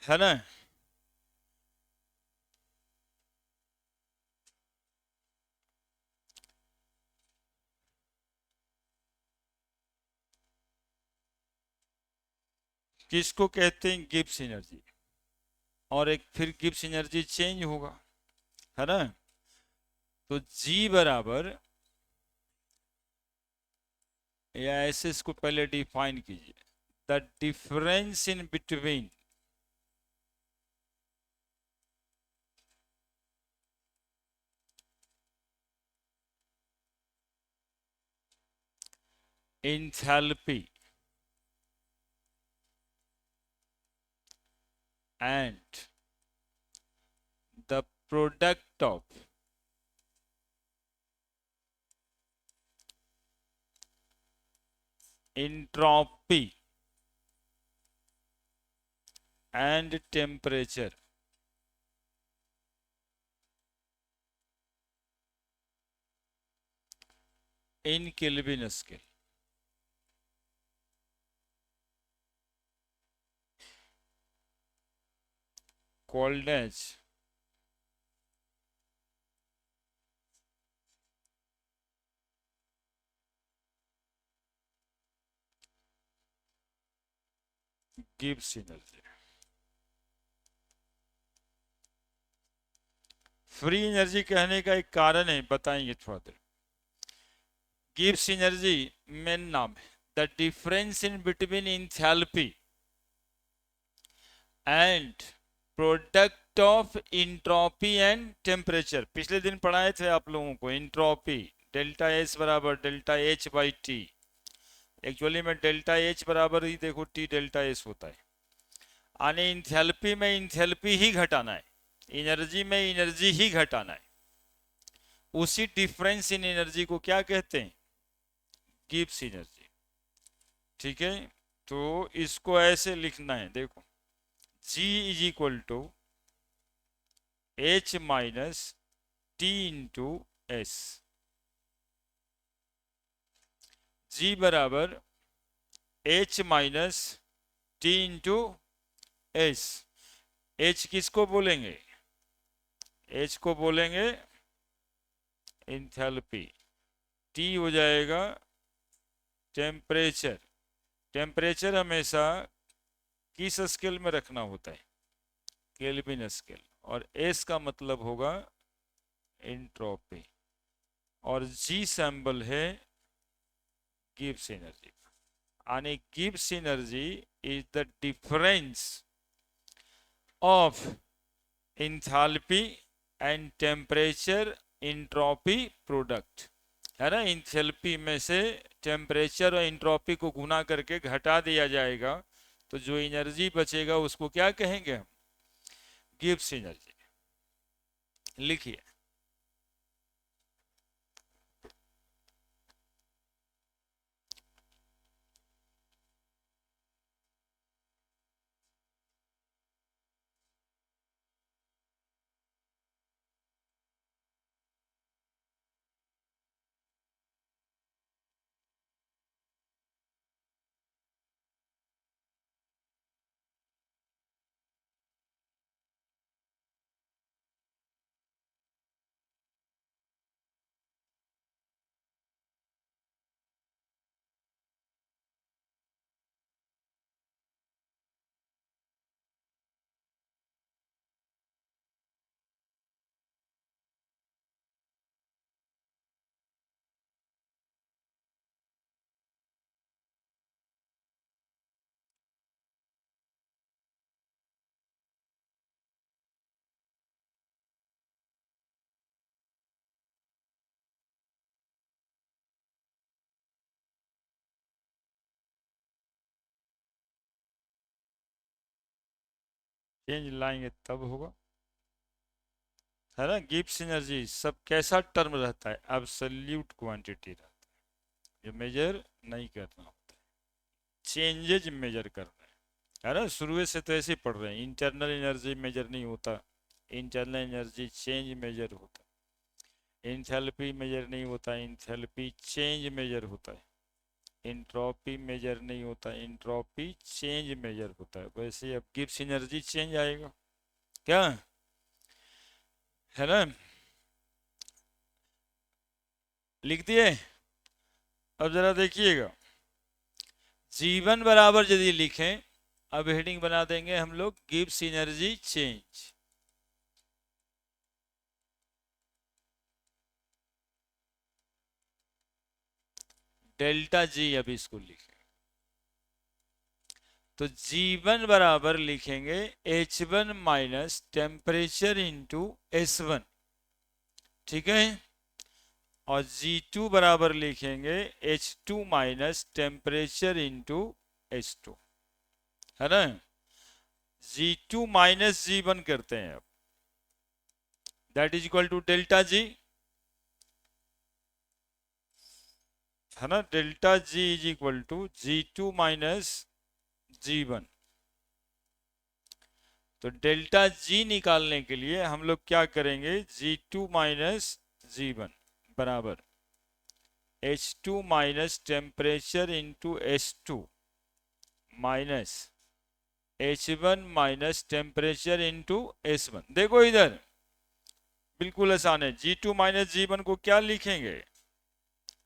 है ना। किसको कहते हैं, गिब्स एनर्जी। और एक फिर गिब्स एनर्जी चेंज होगा, है ना। तो जी बराबर, या ऐसे इसको पहले डिफाइन कीजिए, the difference in between enthalpy and the product of entropy and temperature in Kelvin scale, called as Gibbs energy. Free energy कहने का एक कारण है, बताएंगे थोड़ा देर। गिब्स एनर्जी मेन नाम है, the difference in between enthalpy and product of entropy and temperature. पिछले दिन पढ़ाए थे आप लोगों को, इंट्रोपी डेल्टा एस बराबर delta H by T. Actually में डेल्टा एच बराबर ही देखो टी डेल्टा एस होता है। आने इंथैल्पी में इंथैल्पी ही घटाना है, एनर्जी में एनर्जी ही घटाना है। उसी डिफरेंस इन एनर्जी को क्या कहते हैं, गिब्स एनर्जी। ठीक है, तो इसको ऐसे लिखना है, देखो, G is equal to H minus T into S. G बराबर H minus T into S. H किसको बोलेंगे, एच को बोलेंगे इंथैल्पी। टी हो जाएगा टेम्परेचर। टेम्परेचर हमेशा किस स्केल में रखना होता है, केल्विन स्केल। और एस का मतलब होगा एंट्रोपी। और जी सिंबल है गिब्स एनर्जी। यानी Gibbs energy is the difference of enthalpy and temperature entropy product, है ना। इंथैल्पी में से टेम्परेचर और इंट्रोपी को गुना करके घटा दिया जाएगा, तो जो एनर्जी बचेगा उसको क्या कहेंगे हम, गिब्स एनर्जी। लिखिए, चेंज लाएंगे तब होगा, है ना। गिब्स एनर्जी सब कैसा टर्म रहता है, एब्सोल्यूट क्वांटिटी रहता है, ये मेजर नहीं करना होता है, चेंजेज मेजर करना है ना। शुरू से तो ऐसे ही पढ़ रहे हैं, इंटरनल एनर्जी मेजर नहीं होता, इंटरनल एनर्जी चेंज मेजर होता है। इंथैल्पी मेजर नहीं होता, इंथैल्पी चेंज मेजर होता है। इंट्रोपी मेजर नहीं होता, इंट्रोपी चेंज मेजर होता है। वैसे अब गिब्स एनर्जी चेंज आएगा क्या, है ना। लिख दिए। अब जरा देखिएगा, जीवन बराबर यदि लिखें, अब हेडिंग बना देंगे हम लोग गिब्स एनर्जी चेंज। डेल्टा जी अब इसको लिखें, तो G1 बराबर लिखेंगे H1 minus temperature into S1, ठीक है। और G2 बराबर लिखेंगे H2 minus temperature into S2, है ना। G2 माइनस G1 करते हैं अब, that is equal to delta G, है ना। Delta G is equal to G2 minus G1। तो डेल्टा जी निकालने के लिए हम लोग क्या करेंगे, G2 माइनस G1 बराबर H2 minus temperature into S2 minus H1 minus temperature into S1। देखो इधर बिल्कुल आसान है, G2 माइनस G1 को क्या लिखेंगे,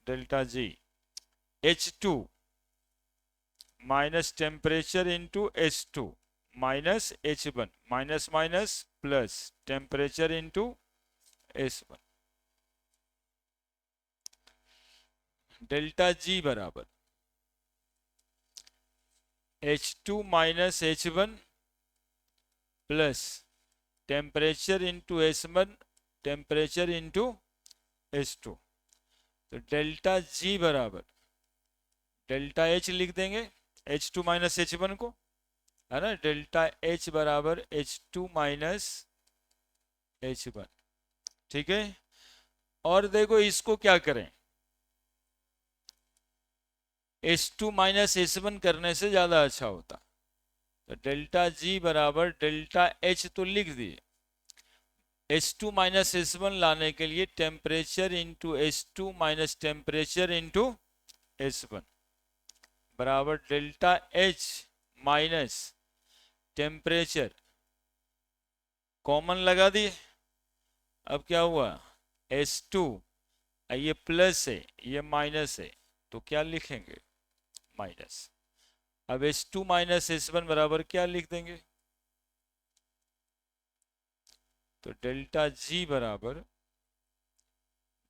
delta G H2 minus temperature into S2 minus H1 minus minus plus temperature into S1। Delta G बराबर H2 minus H1 plus temperature into S1 temperature into S2। तो डेल्टा जी बराबर delta H लिख देंगे, H2 minus H1 को, है ना। Delta H बराबर H2 minus H1, ठीक है। और देखो इसको क्या करें, H2 माइनस H1 करने से ज्यादा अच्छा होता। तो डेल्टा जी बराबर डेल्टा H तो लिख दिए, H2 माइनस S1 लाने के लिए temperature into H2 minus temperature into S1 बराबर delta H minus temperature, common लगा दिए। अब क्या हुआ, S2, ये प्लस है ये माइनस है, तो क्या लिखेंगे, माइनस। अब H2 माइनस S1 बराबर क्या लिख देंगे, तो डेल्टा जी बराबर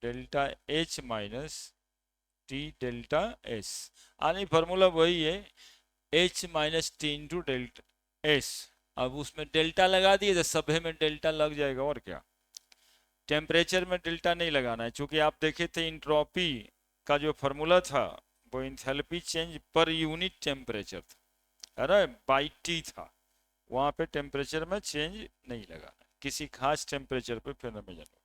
delta H minus T delta S। यानी फॉर्मूला वही है, H minus T into delta S। अब उसमें डेल्टा लगा दिए तो सभे में डेल्टा लग जाएगा, और क्या। टेम्परेचर में डेल्टा नहीं लगाना है, क्योंकि आप देखे थे इंट्रोपी का जो फॉर्मूला था वो enthalpy change per unit temperature था, अरे बाई टी था। वहां पे टेम्परेचर में चेंज नहीं लगाना, किसी खास टेम्परेचर पे फेनोमेनन होगा।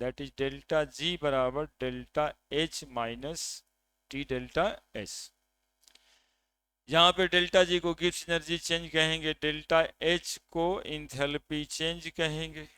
दैट इज डेल्टा जी बराबर delta H minus T delta S। यहाँ पे डेल्टा जी को गिब्स एनर्जी चेंज कहेंगे, डेल्टा H को इंथैल्पी चेंज कहेंगे।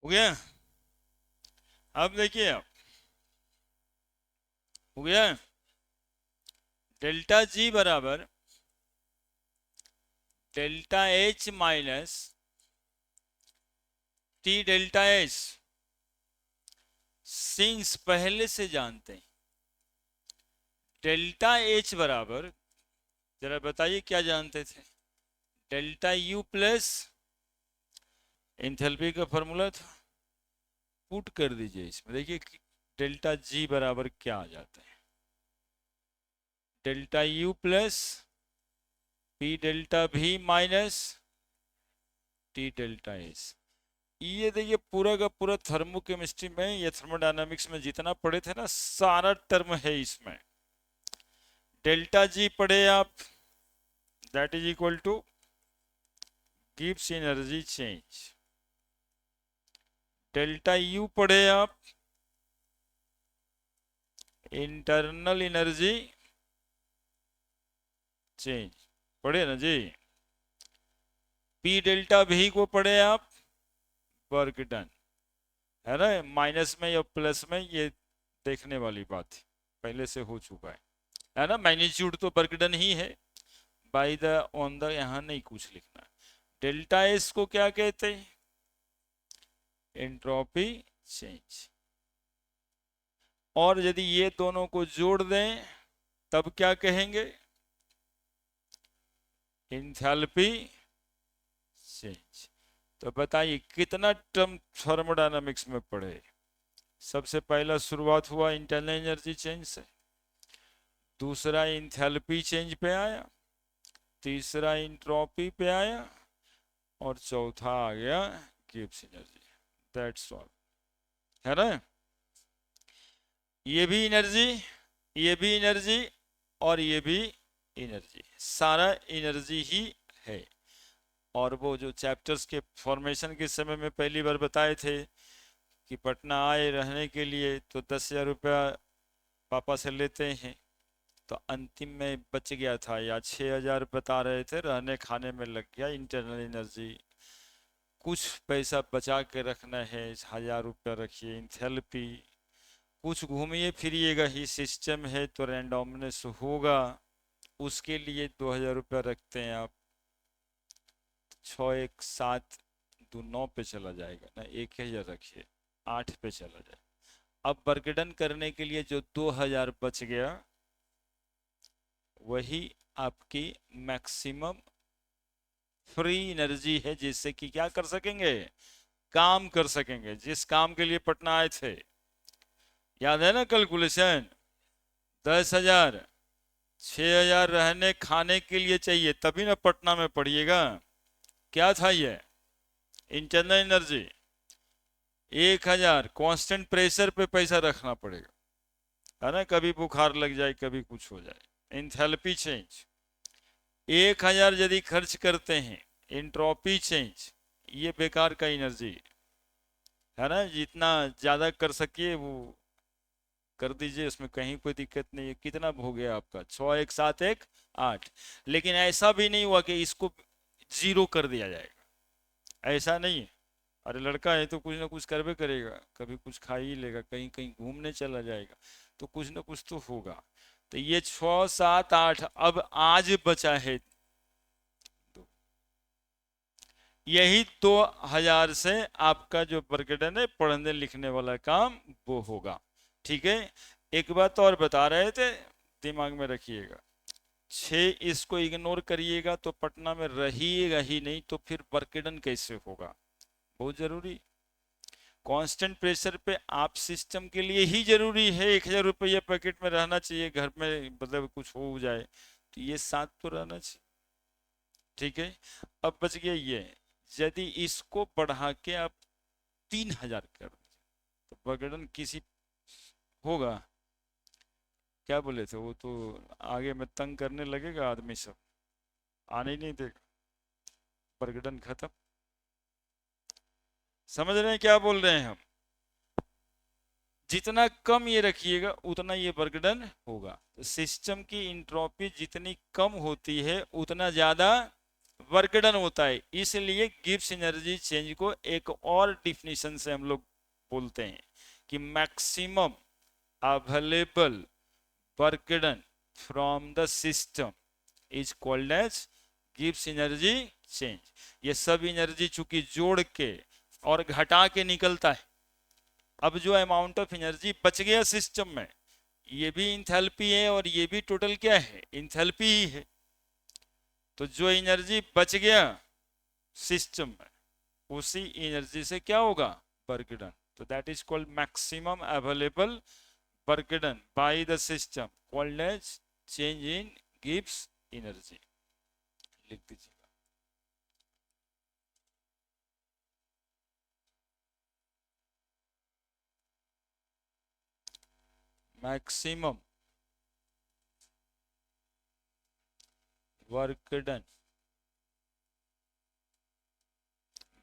हो गया? अब देखिए, आप हो गया। डेल्टा जी बराबर delta H minus T delta S. Since पहले से जानते हैं डेल्टा एच बराबर, जरा बताइए क्या जानते थे, डेल्टा यू प्लस एंथैल्पी का फॉर्मूला था, पुट कर दीजिए इसमें, देखिए डेल्टा जी बराबर क्या आ जाता है, delta U plus P delta भी माइनस टी डेल्टा एस। ये देखिए पूरा का पूरा थर्मोकेमिस्ट्री में या थर्मोडायनामिक्स में जितना पढ़े थे ना, सारा टर्म है इसमें। डेल्टा जी पढ़े आप, that is equal two gives energy change. Delta U पढ़े आप, इंटरनल एनर्जी चेंज पढ़े ना जी। पी डेल्टा भी को पढ़े आप, वर्क डन, है ना, माइनस में या प्लस में, ये देखने वाली बात पहले से हो चुका है ना। मैग्नीट्यूड तो वर्क डन ही है, बाय द ऑन द यहाँ नहीं कुछ लिखना। डेल्टा एस को क्या कहते हैं, एंट्रोपी चेंज। और यदि ये दोनों को जोड़ दें तब क्या कहेंगे, एंथैल्पी चेंज। तो बताइए कितना टर्म थर्मोडायनामिक्स में पढ़े। सबसे पहला शुरुआत हुआ इंटरनल एनर्जी चेंज से, दूसरा एंथैल्पी चेंज पे आया, तीसरा एंट्रोपी पे आया, और चौथा आ गया गिब्स एनर्जी। दैट्स ऑल, है ना। ये भी एनर्जी, ये भी एनर्जी, और ये भी एनर्जी, सारा एनर्जी ही है। और वो जो चैप्टर्स के फॉर्मेशन के समय में पहली बार बताए थे कि पटना आए रहने के लिए तो 10,000 रुपया पापा से लेते हैं, तो अंतिम में बच गया था, या 6,000 बता रहे थे, रहने खाने में लग गया, इंटरनल एनर्जी कुछ पैसा बचा के रखना है, 1,000 रुपया रखिए, इंथैल्पी कुछ घूमिए फिरिएगा ही, सिस्टम है तो रैंडमनेस होगा, उसके लिए 2,000 रुपया रखते हैं आप, 6 1 7 2 9 पे चला जाएगा ना, 1,000 रखिए, 8 पे चला जाए। अब बर्गडन करने के लिए जो 2,000 बच गया, वही आपकी मैक्सिमम फ्री एनर्जी है, जिससे कि क्या कर सकेंगे, काम कर सकेंगे, जिस काम के लिए पटना आए थे। याद है ना कैलकुलेशन, 10,000, 6,000 रहने खाने के लिए चाहिए, तभी ना पटना में पढ़िएगा। क्या था ये, इंटरनल एनर्जी, 1,000 कांस्टेंट प्रेशर पे पैसा रखना पड़ेगा, है ना, कभी बुखार लग जाए कभी कुछ हो जाए। एंथैल्पी चेंज, 1,000 यदि खर्च करते हैं, एंट्रोपी चेंज, ये बेकार का एनर्जी है ना, जितना ज्यादा कर सकिए वो कर दीजिए, उसमें कहीं कोई दिक्कत नहीं है। कितना हो गया आपका, 6 1 7 1 8। लेकिन ऐसा भी नहीं हुआ कि इसको जीरो कर दिया जाएगा, ऐसा नहीं है। अरे लड़का है तो कुछ ना कुछ करबे करेगा, कभी कुछ खा ही लेगा, कहीं कहीं घूमने चला जाएगा, तो कुछ ना कुछ तो होगा। तो ये 6 7 8 अब आज बचा है दो, यही 2,000 से आपका जो बर्गडन है पढ़ने लिखने वाला काम वो होगा। ठीक है, एक बात और बता रहे थे, दिमाग में रखिएगा, 6 इसको इग्नोर करिएगा तो पटना में रहिएगा ही नहीं, तो फिर बर्गडन कैसे होगा, बहुत जरूरी। कांस्टेंट प्रेशर पे आप सिस्टम के लिए ही जरूरी है, 1,000 रुपया पैकेट में रहना चाहिए, घर में मतलब कुछ हो जाए तो ये 7 तो रहना चाहिए। ठीक है, अब बच गया ये, यदि इसको बढ़ा के आप 3,000 कर तो बर्गडन किसी होगा, क्या बोले थे वो तो, आगे में तंग करने लगेगा आदमी, सब आने ही नहीं देगा, बर्गडन खत्म। समझ रहे हैं क्या बोल रहे हैं हम, जितना कम ये रखिएगा उतना ये बर्गडन होगा। तो सिस्टम की इंट्रोपी जितनी कम होती है उतना ज्यादा वर्क डन होता है। इसलिए गिब्स एनर्जी चेंज को एक और डिफिनीशन से हम लोग बोलते हैं कि maximum available work done from the system is called as Gibbs energy change. ये सब एनर्जी चूंकि जोड़ के और घटा के निकलता है, अब जो अमाउंट ऑफ एनर्जी बच गया सिस्टम में, ये भी इंथैल्पी है और ये भी टोटल क्या है, इंथैल्पी ही है। तो जो एनर्जी बच गया सिस्टम में, उसी एनर्जी से क्या होगा, वर्क डन। तो that is called maximum available work done by the system called as change in Gibbs energy. लिख दीजिएगा। Maximum work done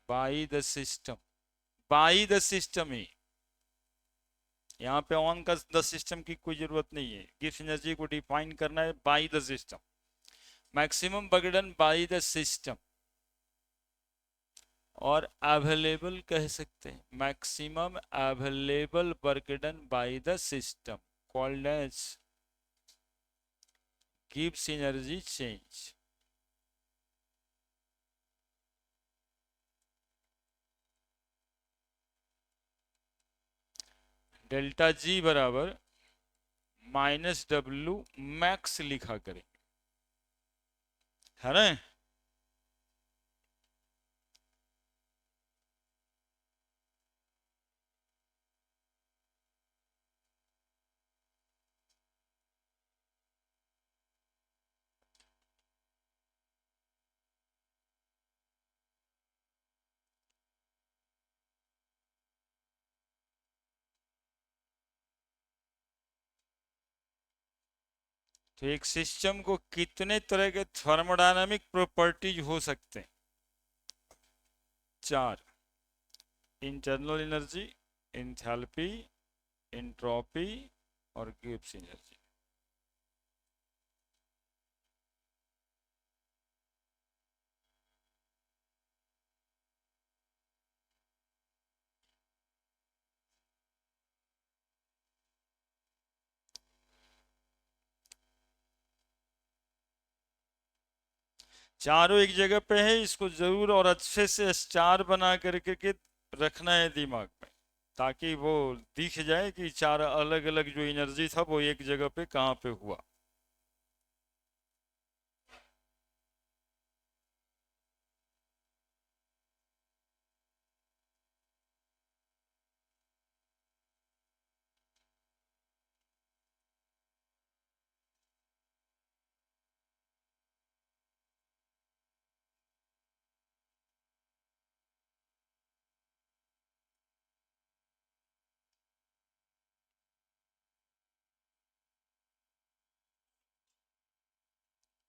by the system, by the system ही, यहाँ पे ऑन का द सिस्टम की कोई जरूरत नहीं है। गिब्स एनर्जी को डिफाइन करना है by the system. Maximum work done by the system, और अवेलेबल कह सकते हैं, maximum available work done by the system called as Gibbs energy change. Delta G बराबर -W मैक्स लिखा करेंगे, है ना। तो एक सिस्टम को कितने तरह के थर्मोडायनामिक प्रॉपर्टीज हो सकते हैं, 4। इंटरनल एनर्जी, एंथैल्पी, एंट्रोपी और गिब्स एनर्जी। चारों एक जगह पे है, इसको जरूर और अच्छे से स्टार बना करके के रखना है दिमाग में, ताकि वो दिख जाए कि चार अलग अलग जो एनर्जी था वो एक जगह पे कहाँ पे हुआ।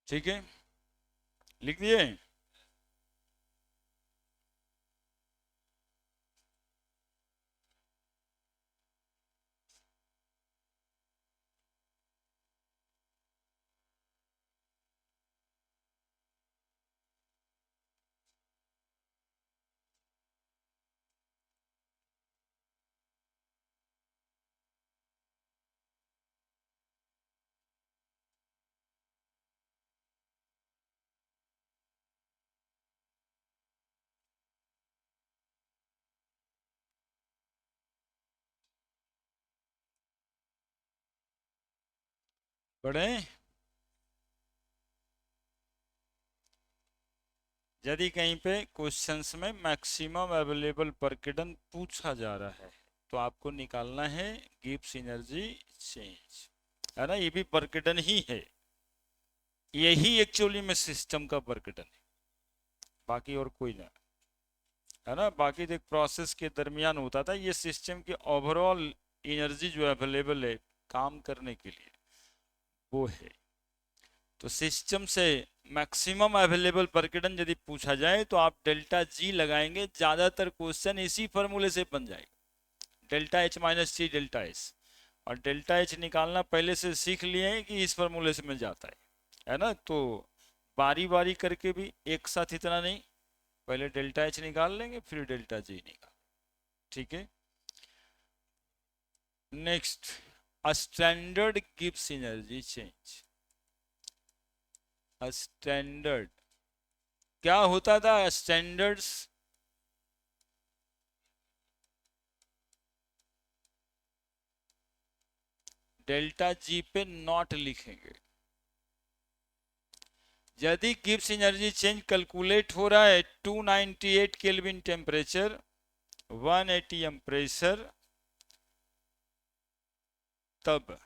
ठीक है, लिख दिए। पढ़े। यदि कहीं पे क्वेश्चंस में मैक्सिमम अवेलेबल वर्क डन पूछा जा रहा है, तो आपको निकालना है गिब्स एनर्जी चेंज, है ना। ये भी वर्क डन ही है, यही एक्चुअली में सिस्टम का वर्क डन है, बाकी और कोई ना, है ना। बाकी तो एक प्रोसेस के दरमियान होता था, ये सिस्टम की ओवरऑल एनर्जी जो अवेलेबल है काम करने के लिए, वो है। तो सिस्टम से मैक्सिमम अवेलेबल वर्क डन यदि पूछा जाए तो आप डेल्टा जी लगाएंगे, ज्यादातर क्वेश्चन इसी फॉर्मूले से बन जाएगा, delta H minus C delta S. और डेल्टा एच निकालना पहले से सीख लिए हैं कि इस फॉर्मूले से मिल जाता है ना। तो बारी बारी करके भी, एक साथ इतना नहीं, पहले डेल्टा एच निकाल लेंगे फिर डेल्टा जी निकाल। ठीक है। Next, a standard Gibbs energy change. A standard क्या होता था? स्टैंडर्ड्स डेल्टा जी पे नॉट लिखेंगे। यदि गिब्स एनर्जी चेंज कैलकुलेट हो रहा है 298 केल्विन टेम्परेचर, 1 एटीएम प्रेशर, तब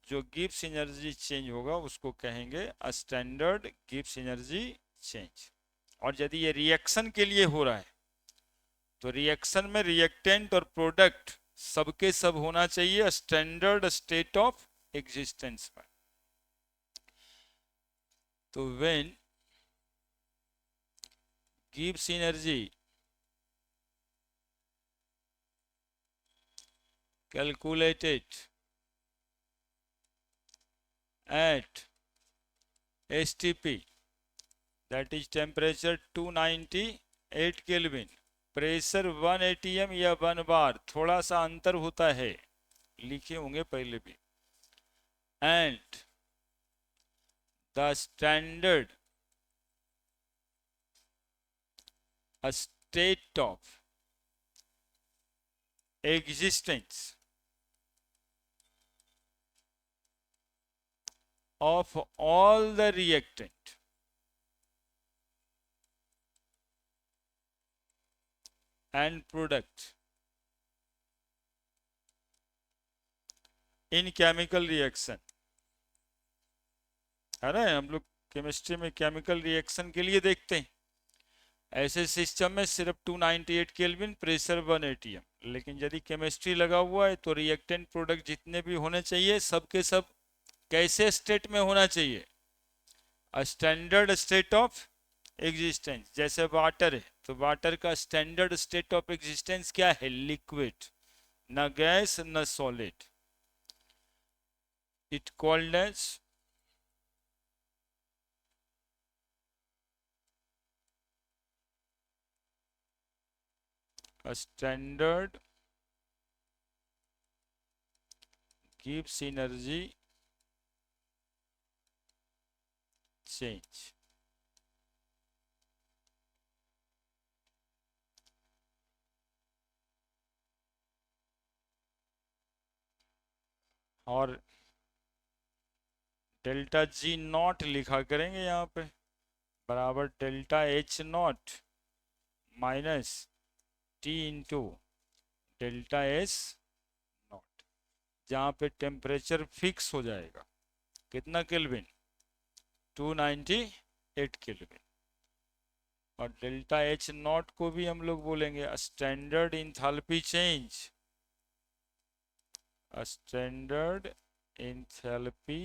जो गिब्स एनर्जी चेंज होगा उसको कहेंगे स्टैंडर्ड गिब्स एनर्जी चेंज। और यदि ये रिएक्शन के लिए हो रहा है तो रिएक्शन में रिएक्टेंट और प्रोडक्ट सबके सब होना चाहिए स्टैंडर्ड स्टेट ऑफ एग्जिस्टेंस में। तो when Gibbs energy calculated at STP, that is temperature 298 Kelvin, pressure 1 atm या 1 बार, थोड़ा सा अंतर होता है, लिखे होंगे पहले भी, and the standard state of existence of all the reactant and product in chemical reaction, है ना, हम लोग केमिस्ट्री में केमिकल रिएक्शन के लिए देखते हैं। ऐसे सिस्टम में सिर्फ 298 केल्विन, प्रेशर 1 एटीएम, लेकिन यदि केमिस्ट्री लगा हुआ है तो रिएक्टेंट प्रोडक्ट जितने भी होने चाहिए सबके सब कैसे स्टेट में होना चाहिए? Standard state of existence. जैसे वाटर है तो वाटर का स्टैंडर्ड स्टेट ऑफ एग्जिस्टेंस क्या है? लिक्विड, न गैस न solid. It called as standard गिव्स एनर्जी चेंज। और डेल्टा जी नॉट लिखा करेंगे यहाँ पे, बराबर delta H naught minus T into delta S naught, जहाँ पे टेम्परेचर फिक्स हो जाएगा कितना केल्विन? 298 केल्विन। और डेल्टा एच नॉट को भी हम लोग बोलेंगे standard enthalpy change. Standard enthalpy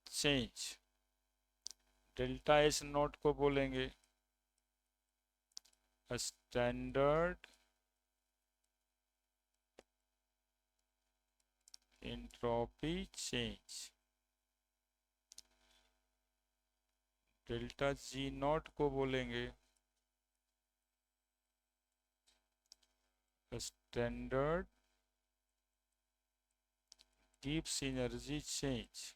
change, delta S naught को बोलेंगे standard entropy change, delta G naught को बोलेंगे standard Gibbs energy change.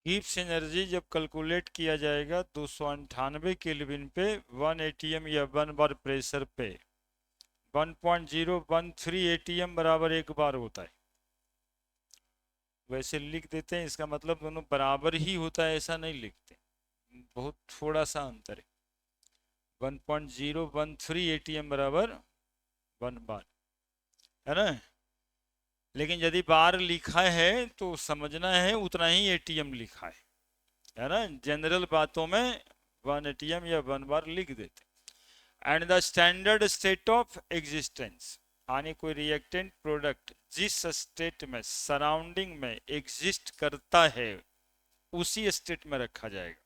Gibbs energy जब कैलकुलेट किया जाएगा 298 केल्विन पे 1 एटीएम या 1 बार प्रेशर पे 1.013 एटीएम बराबर 1 बार होता है। वैसे लिख देते हैं, इसका मतलब दोनों बराबर ही होता है ऐसा नहीं लिखते, बहुत थोड़ा सा अंतर है। 1.013 एटीएम बराबर 1 बार, है ना। लेकिन यदि बार लिखा है तो समझना है उतना ही एटीएम लिखा है ना। जनरल बातों में 1 एटीएम या 1 बार लिख देते। And the standard state of existence, यानी कोई रिएक्टेंट प्रोडक्ट जिस स्टेट में सराउंडिंग में एग्जिस्ट करता है उसी स्टेट में रखा जाएगा।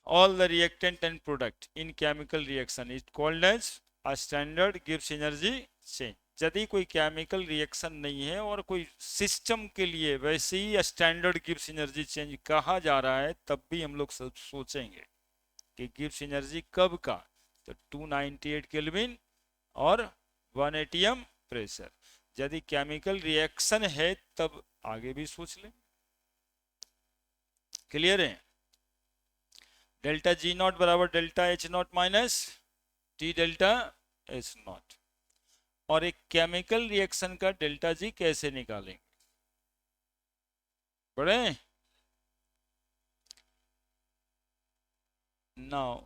All the reactant and product in chemical reaction is called as a standard गिव्स एनर्जी चेंज। यदि कोई केमिकल रिएक्शन नहीं है और कोई सिस्टम के लिए वैसे ही स्टैंडर्ड गिव्स एनर्जी चेंज कहा जा रहा है, तब भी हम लोग सोचेंगे कि गिब्स एनर्जी कब का, तो 298 केल्विन और 1 एटीएम प्रेशर। यदि केमिकल रिएक्शन है तब आगे भी सोच लें। क्लियर है। डेल्टा जी नॉट बराबर delta H naught minus T delta H not. और एक केमिकल रिएक्शन का डेल्टा जी कैसे निकालेंगे, पढ़े। नाउ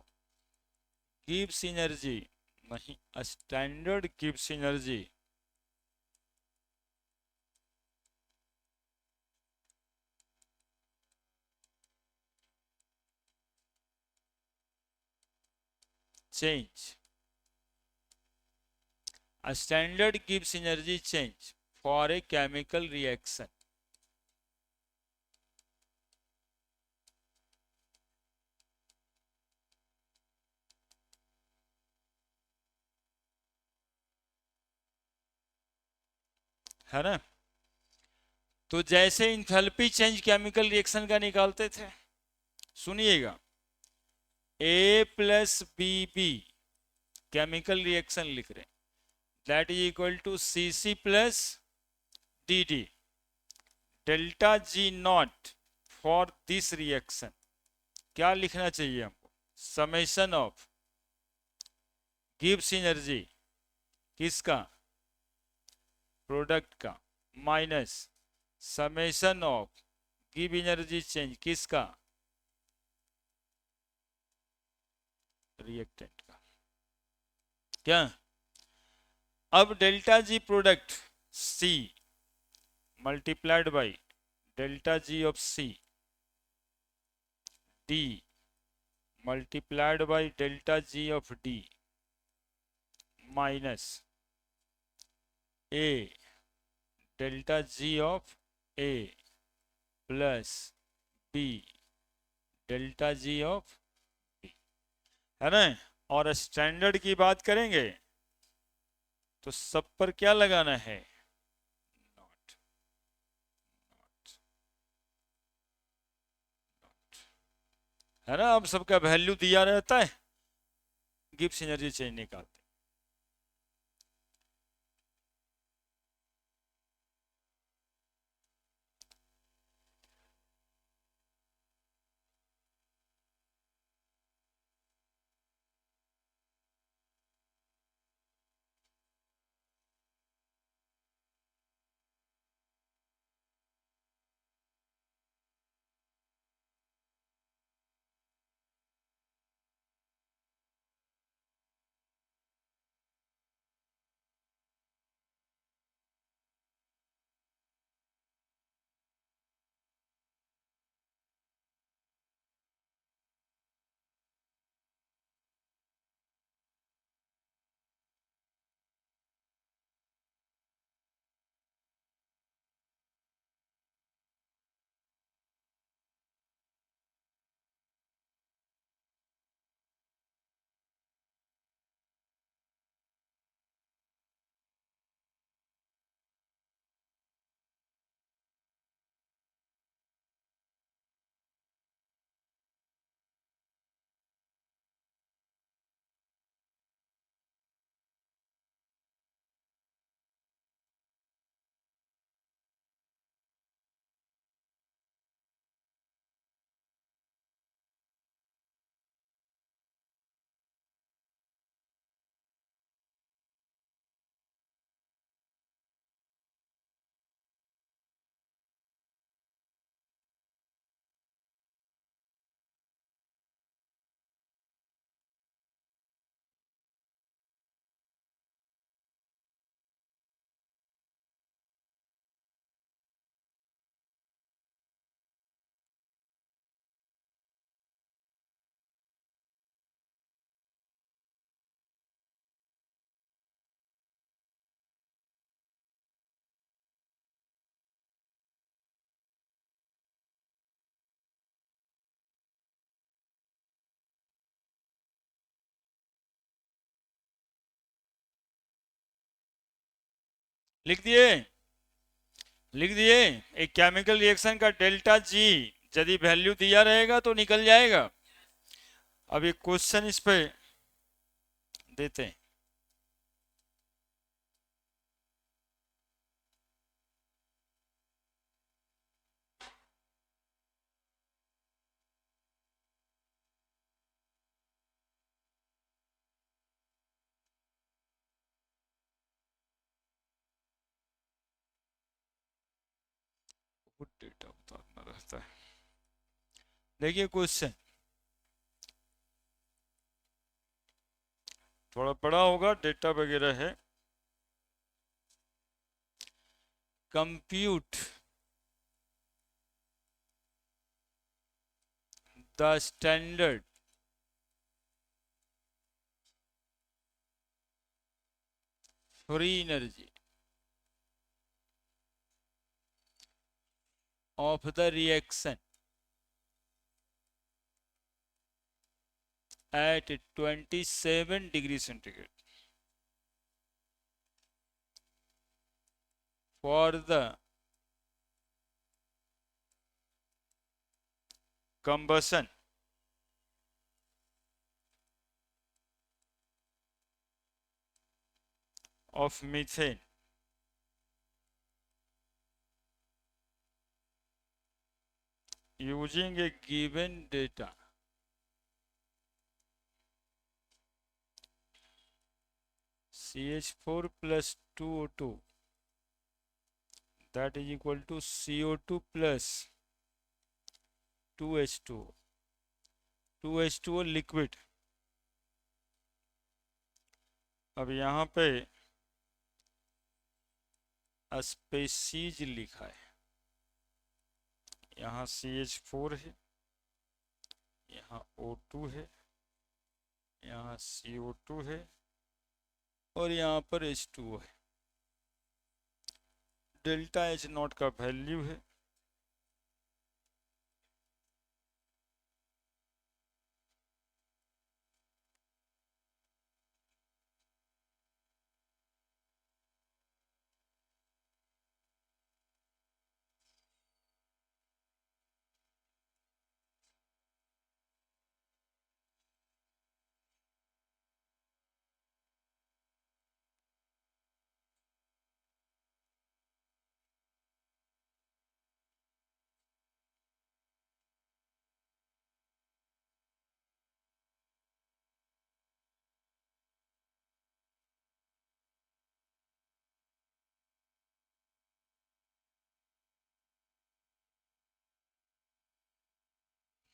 गिब्स एनर्जी नहीं, standard Gibbs energy change, a standard gives energy change for a chemical reaction. है ना। तो जैसे इंथैल्पी चेंज केमिकल रिएक्शन का निकालते थे, सुनिएगा, A plus B B chemical reaction लिख रहे हैं, that is equal to C C plus D D. Delta G naught for this reaction क्या लिखना चाहिए हमको, समेशन ऑफ गिब्स एनर्जी किसका, प्रोडक्ट का, माइनस समेशन ऑफ गिव एनर्जी चेंज किसका, रिएक्टेंट का। क्या, अब delta G product C multiplied by delta G of C D multiplied by delta G of D minus A delta G of A plus B delta G of B, है ना। और standard की बात करेंगे तो सब पर क्या लगाना है, नॉट, है ना। अब सबका वैल्यू दिया रहता है, गिब्स एनर्जी चेंज निकालते। लिख दिए, लिख दिए। एक केमिकल रिएक्शन का डेल्टा जी यदि वैल्यू दिया रहेगा तो निकल जाएगा। अब एक क्वेश्चन इस पे देते हैं। डेटा उतारना रहता है। देखिए क्वेश्चन थोड़ा बड़ा होगा, डेटा वगैरह है। Compute the standard free energy of the reaction at 27 degree centigrade for the combustion of methane using a given data. CH4 plus 2O2 that is equal to CO2 plus 2H2O. 2H2O liquid. अब यहाँ पे species लिखा है, यहाँ CH4 है, यहाँ O2 है, यहाँ CO2 है और यहाँ पर H2O है। डेल्टा H नॉट का वैल्यू है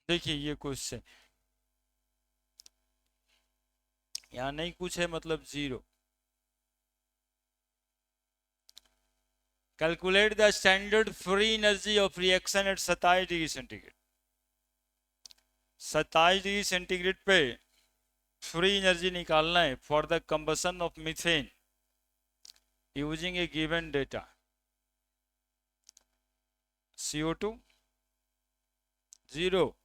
देखिए ये क्वेश्चन यहाँ नहीं कुछ है मतलब zero. Calculate the standard free energy of reaction at 27 degree centigrade. 27 degree centigrade पे फ्री एनर्जी निकालना है for the combustion of methane using A given data. CO2 zero,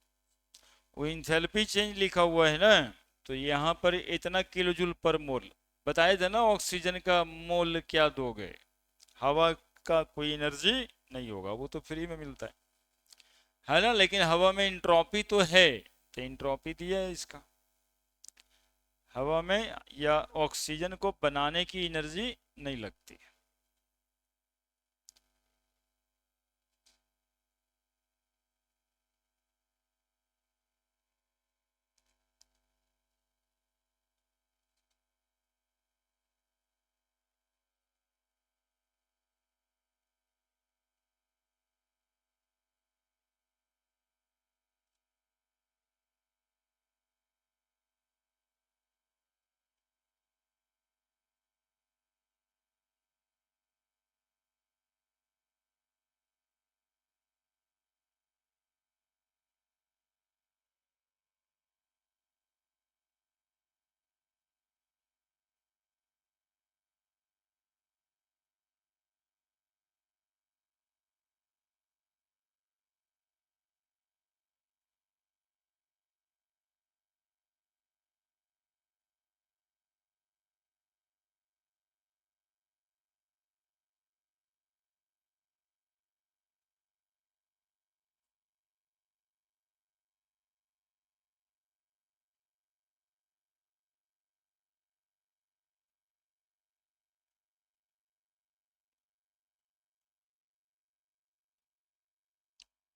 वो इंथैल्पी चेंज लिखा हुआ है ना, तो यहाँ पर इतना किलो जूल पर मोल बताया था ना। ऑक्सीजन का मोल क्या दोगे, हवा का कोई एनर्जी नहीं होगा, वो तो फ्री में मिलता है ना। लेकिन हवा में इंट्रोपी तो है, तो इंट्रोपी दिया है इसका। हवा में या ऑक्सीजन को बनाने की एनर्जी नहीं लगती।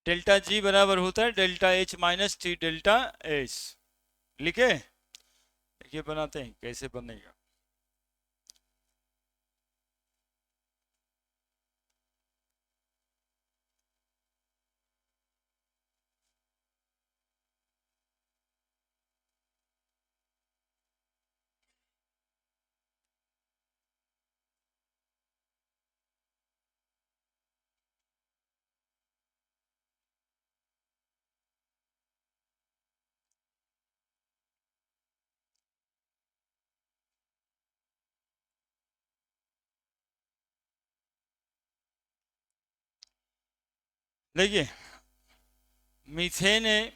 डेल्टा जी बराबर होता है delta H minus T delta H. लिखे, ये बनाते हैं कैसे बनेगा। देखिए, मीथेन है,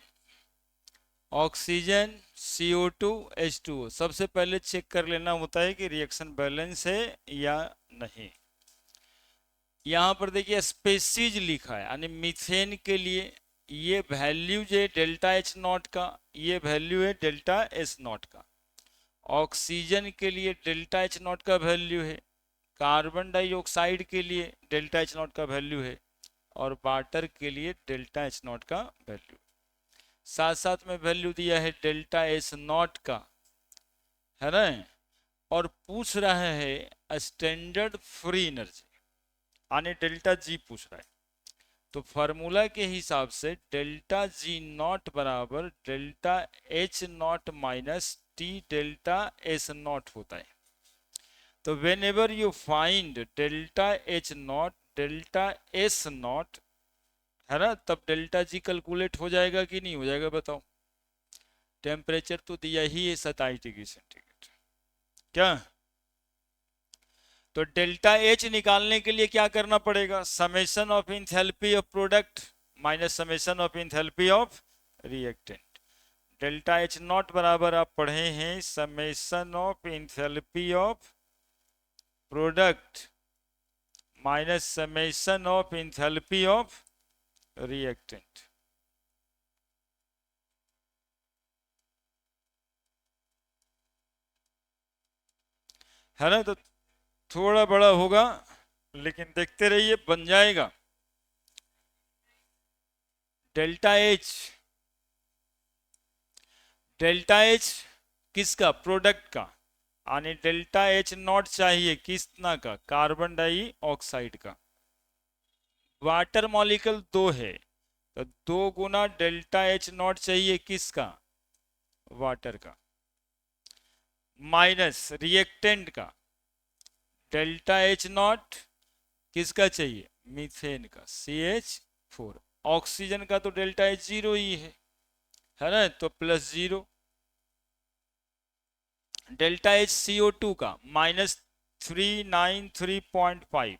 ऑक्सीजन, CO2, H2O। सबसे पहले चेक कर लेना होता है कि रिएक्शन बैलेंस है या नहीं। यहां पर देखिए स्पेसीज लिखा है, यानी मीथेन के लिए ये वैल्यू है डेल्टा एच नॉट का, ये वैल्यू है डेल्टा एस नॉट का। ऑक्सीजन के लिए डेल्टा एच नॉट का वैल्यू है, कार्बन डाइऑक्साइड के लिए डेल्टा एच नॉट का वैल्यू है, और वाटर के लिए डेल्टा एच नॉट का वैल्यू। साथ साथ में वैल्यू दिया है डेल्टा एस नॉट का, है ना। और पूछ रहा है स्टैंडर्ड फ्री एनर्जी, यानी डेल्टा जी पूछ रहा है। तो फार्मूला के हिसाब से डेल्टा जी नॉट बराबर delta H naught minus T delta S not होता है। तो when ever you find delta H not delta S not, है ना, तब डेल्टा जी कैलकुलेट हो जाएगा कि नहीं हो जाएगा बताओ। टेम्परेचर तो दिया ही है 27 डिग्री सेंटीग्रेड, क्या। तो डेल्टा एच निकालने के लिए क्या करना पड़ेगा, summation of enthalpy of product minus summation of enthalpy of reactant. Delta H not बराबर आप पढ़े हैं summation of enthalpy of product minus summation of enthalpy of reactant, है ना। तो थोड़ा बड़ा होगा लेकिन देखते रहिए बन जाएगा। डेल्टा एच, डेल्टा एच किसका, प्रोडक्ट का, यानी डेल्टा एच नॉट चाहिए कितना का, कार्बन डाइऑक्साइड का। वाटर मॉलिक्यूल 2 है, तो 2 गुना डेल्टा एच नॉट चाहिए किसका, वाटर का, माइनस रिएक्टेंट का डेल्टा एच नॉट किसका चाहिए, मीथेन का, CH4। ऑक्सीजन का तो डेल्टा एच 0 ही है ना, तो प्लस 0। डेल्टा एच CO2 का माइनस 393.5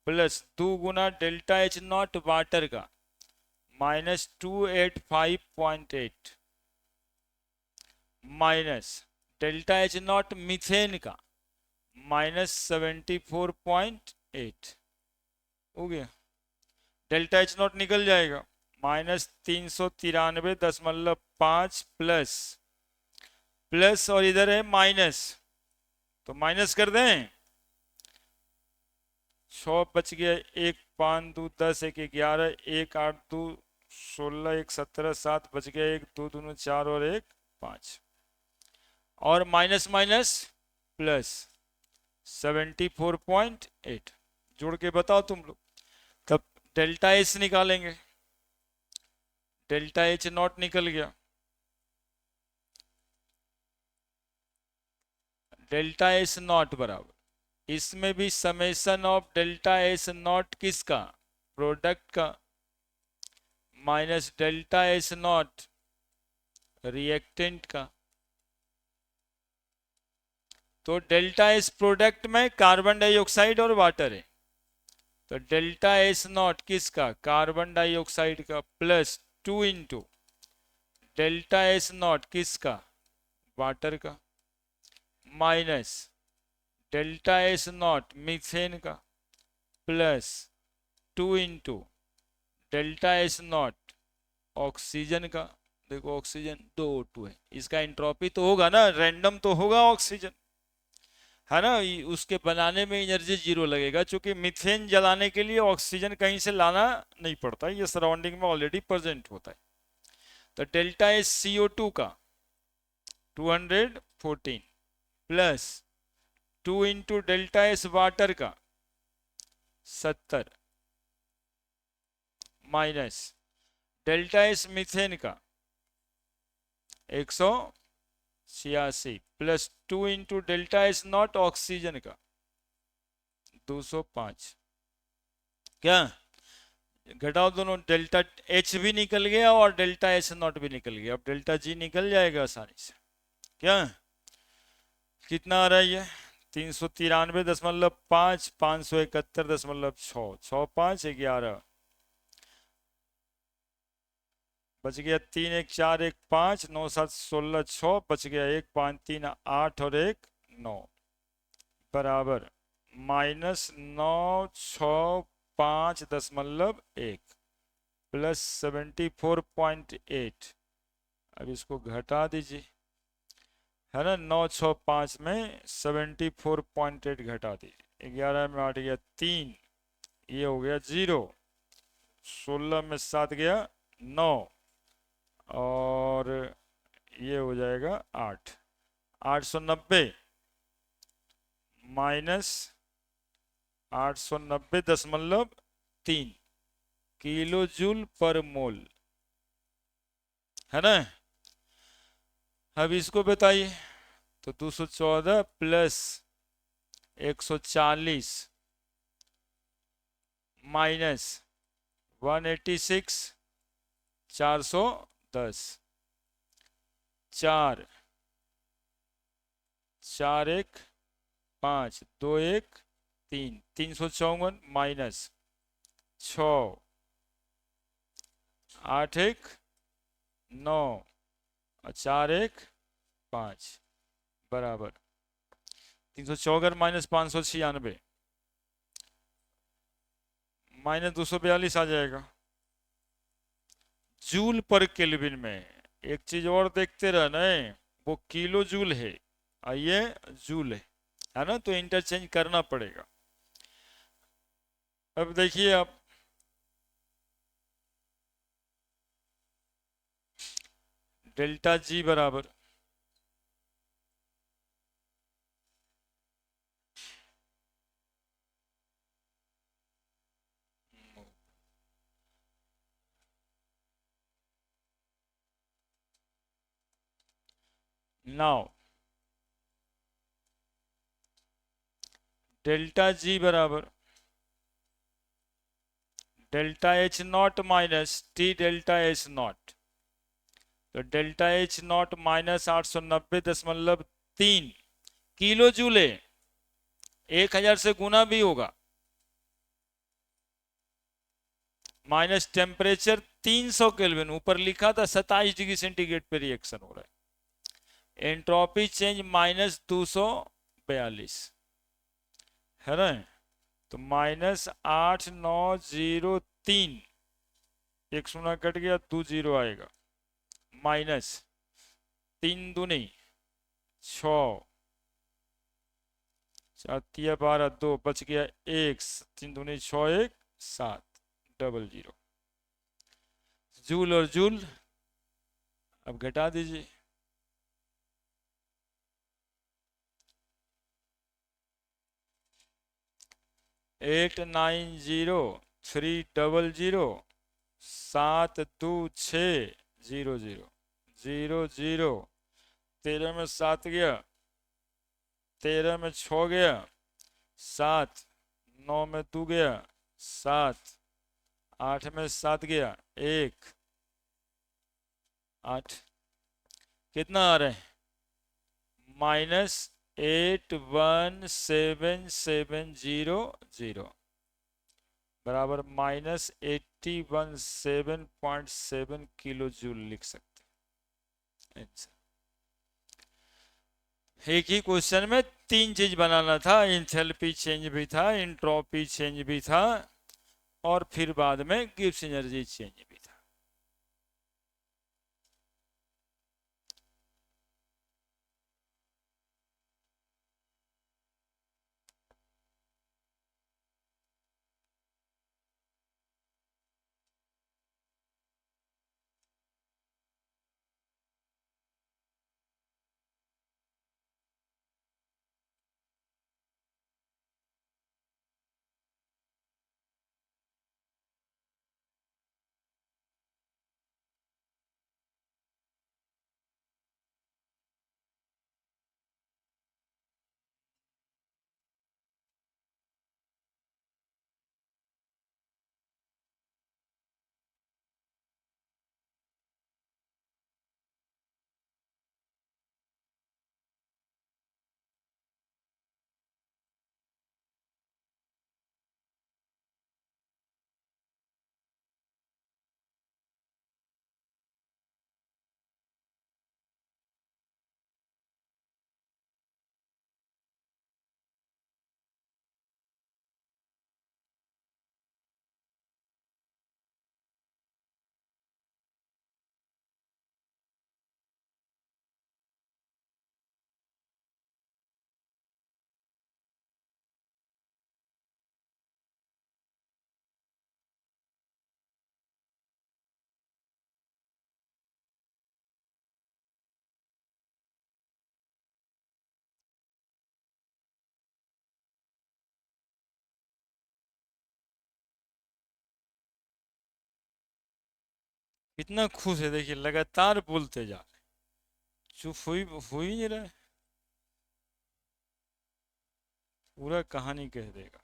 प्लस 2 गुना डेल्टा एच नॉट वाटर का minus 285.8 minus delta H naught methane का माइनस 74.8 हो गया। डेल्टा एच नॉट निकल जाएगा, -393.5 प्लस प्लस और इधर है माइनस, तो माइनस कर दें। 6 बच गया, 1 5 2 10 1 11 1 8 2 16 1 17 7 बच गया, 1 2 2 4 और 1 5 और माइनस माइनस प्लस 74.8 जोड़ के बताओ तुम लोग। तब डेल्टा एच निकालेंगे, डेल्टा एच नॉट निकल गया, डेल्टा एच नॉट बराबर, इसमें भी summation of delta H not किसका, प्रोडक्ट का, minus delta H not reactant का। तो डेल्टा एस प्रोडक्ट में कार्बन डाइऑक्साइड और वाटर है, तो डेल्टा एस नॉट किसका, कार्बन डाइऑक्साइड का, plus 2 into delta S not किसका, वाटर का, minus delta S not methane का, plus 2 into delta S not oxygen का। देखो ऑक्सीजन 2 O2 है, इसका एंट्रोपी तो होगा ना, रैंडम तो होगा ऑक्सीजन, है ना, उसके बनाने में एनर्जी जीरो लगेगा, क्योंकि मीथेन जलाने के लिए ऑक्सीजन कहीं से लाना नहीं पड़ता, ये सराउंडिंग में ऑलरेडी प्रेजेंट होता है। तो डेल्टा एस CO2 का 214 plus 2 into delta S water का 70 माइनस डेल्टा एस मीथेन का 186 plus 2 into delta S not oxygen का 205। क्या घटाओ दोनों, डेल्टा एच भी निकल गया और डेल्टा एस नॉट भी निकल गया, अब डेल्टा जी निकल जाएगा आसानी से। क्या कितना आ रहा है ये 393.5 571.6 6 5 11 बच गया 3 1 4 1 5 9 7 16 6 बच गया 1 5 3 8 और 1 9 बराबर -9 6 5.1 प्लस 74.8। अब इसको घटा दीजिए, है ना, 965 में 74.8 घटा दीजिए, 11 में 8 गया 3, ये हो गया 0, 16 में 7 गया 9 और ये हो जाएगा 8। 890 minus 890.3 kilo joule per mole, है ना। अब इसको बताइए, तो 214 प्लस 140 माइनस 186 410 4 4 1 5 2 1 3 354 माइनस 6 8 1 9 4 1 5 बराबर 364 माइनस 596 माइनस 242 आ जाएगा जूल पर केल्विन में। एक चीज और देखते रहना है, वो किलो जूल है और ये जूल है ना, तो इंटरचेंज करना पड़ेगा। अब देखिए आप, डेल्टा जी बराबर नाउ डेल्टा जी बराबर delta H naught minus T delta H naught, तो delta H naught minus 890.3 kilo joule है, 1000 से गुना भी होगा, माइनस टेम्परेचर 300 केल्विन, ऊपर लिखा था 27 डिग्री सेंटीग्रेड पे रिएक्शन हो रहा है, एंट्रोपी चेंज -242 है ना, तो -8903, एक शून्य कट गया 2 0 आएगा, माइनस 3 दूनी 6 4 12 2 बच गया 1 3 दूनी 6 1 7 00 जूल और जूल अब घटा दीजिए, 890300 7 2 6 0 0 0 0 13 में 7 गया, 13 में 6 गया 7, 9 में 2 गया 7, 8 में 7 गया 1 8, कितना आ रहा है -81770 बराबर -8177.7 किलो जूल लिख सकते हैं। एक ही क्वेश्चन में 3 चीज बनाना था, इंथैल्पी चेंज भी था, इंट्रोपी चेंज भी था और फिर बाद में गिब्स एनर्जी चेंज भी था। कितना खुश है, देखिए लगातार बोलते जा रहे, चुप हो ही नहीं रहा है, पूरा कहानी कह देगा।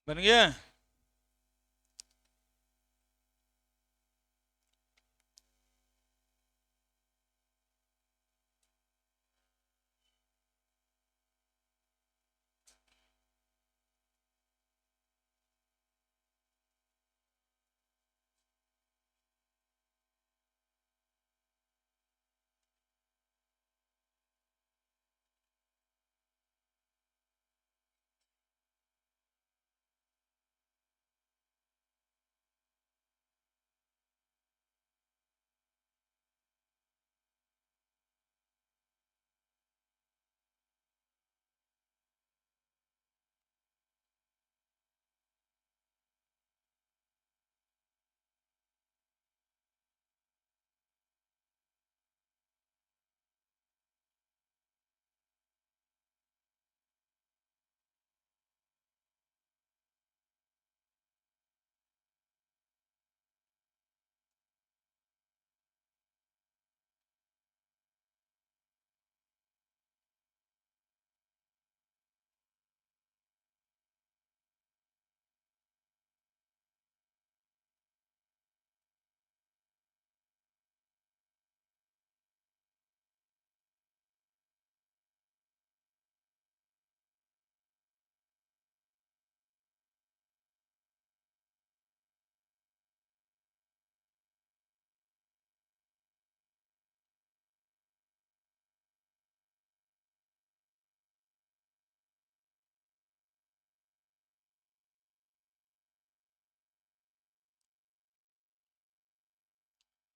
बन गया।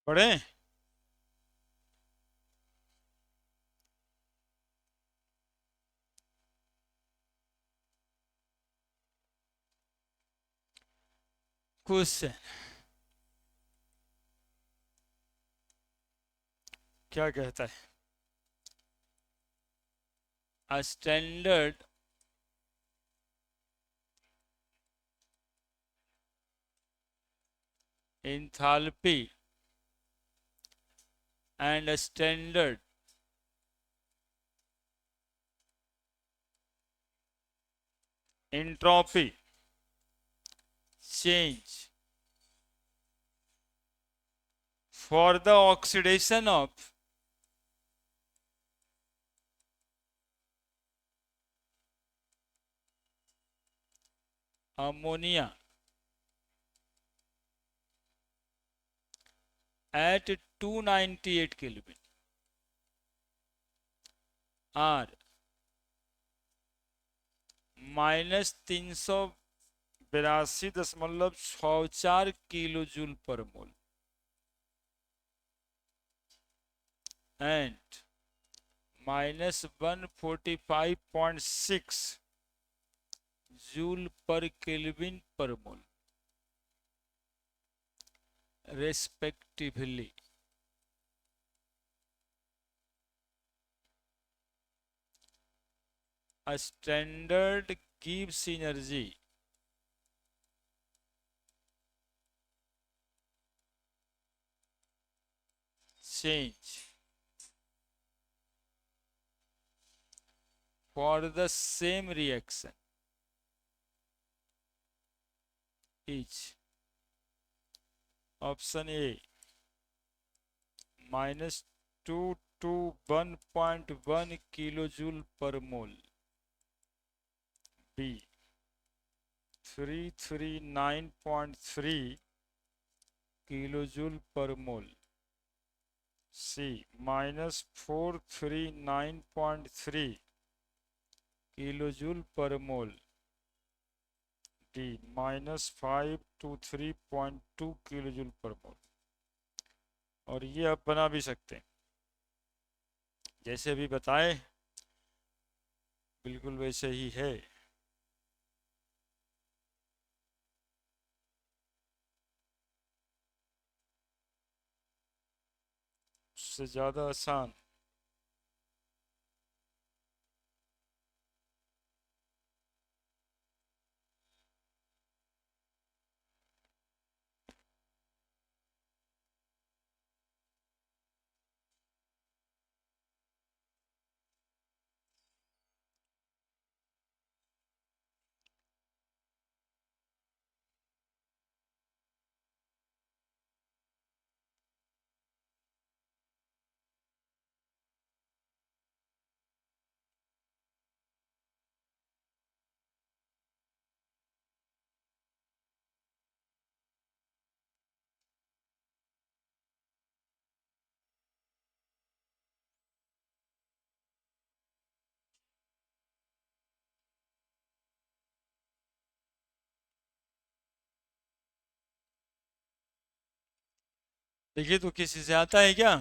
पढ़े। क्वेश्चन क्या कहता है, a standard enthalpy and a standard entropy change for the oxidation of ammonia at 298 Kelvin are -382.64 kilo joule per mole and -145.6 joule पर केल्विन पर मोल respectively. A standard gives energy change for the same reaction is option A -221.1 kilojoule per mole, B 339.3 kilojoule per mole, C -439.3 kilojoule per mole, D -523.2 kilojoule पर मोल। और ये आप बना भी सकते हैं, जैसे अभी बताए बिल्कुल वैसे ही है। उससे ज़्यादा आसान। देखिए तो किसी से आता है क्या?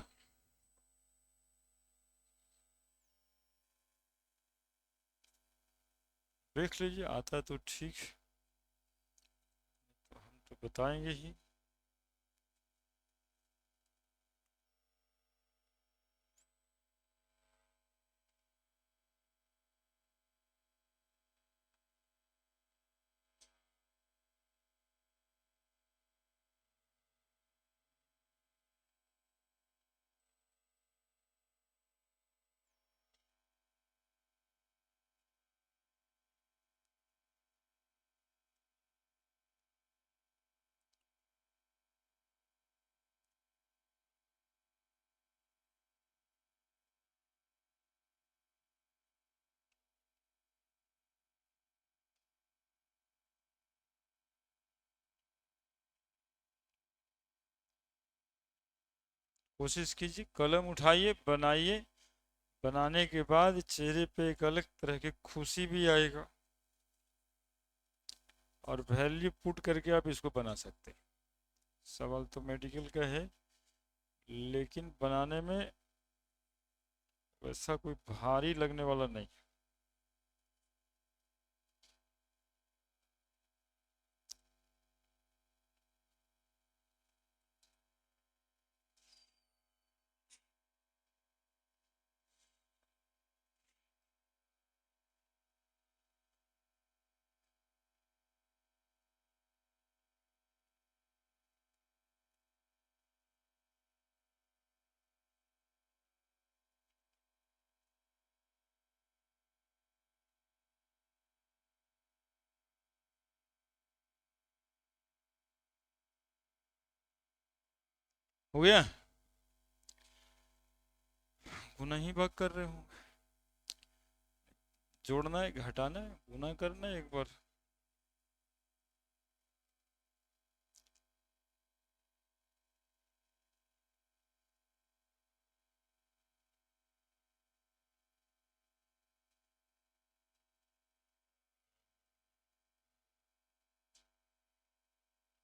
देख लीजिए, आता तो ठीक, तो हम तो बताएंगे ही। कोशिश कीजिए, कलम उठाइए, बनाइए। बनाने के बाद चेहरे पे एक अलग तरह की खुशी भी आएगा, और वैल्यू पुट करके आप इसको बना सकते हैं। सवाल तो मेडिकल का है, लेकिन बनाने में वैसा कोई भारी लगने वाला नहीं। हो गया? गुना ही भाग कर रहे हो। जोड़ना है, घटाना है, गुना करना है एक बार।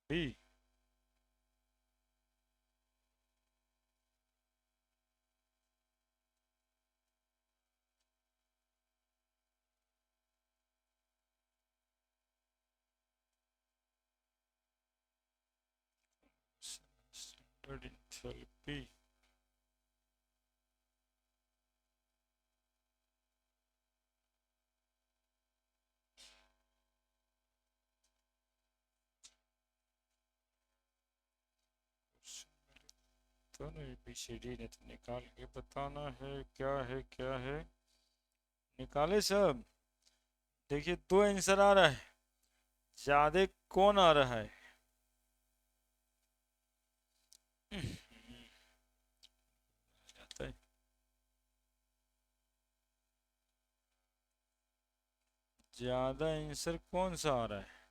बी। Standard enthalpy. तो नहीं, BCD ने तो निकाल के बताना है क्या है क्या है। निकाले सब। देखिए, दो आंसर आ रहा है, ज्यादा कौन आ रहा है? जाता है। ज्यादा आंसर कौन सा आ रहा है?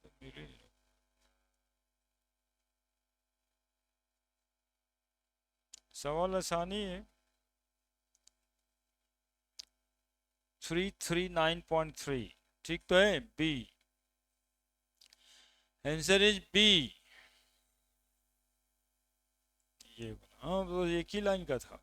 तो मेरे सवाल आसानी है। 339.3 ठीक तो है। B, answer is B. ये हाँ, तो एक ही लाइन का था,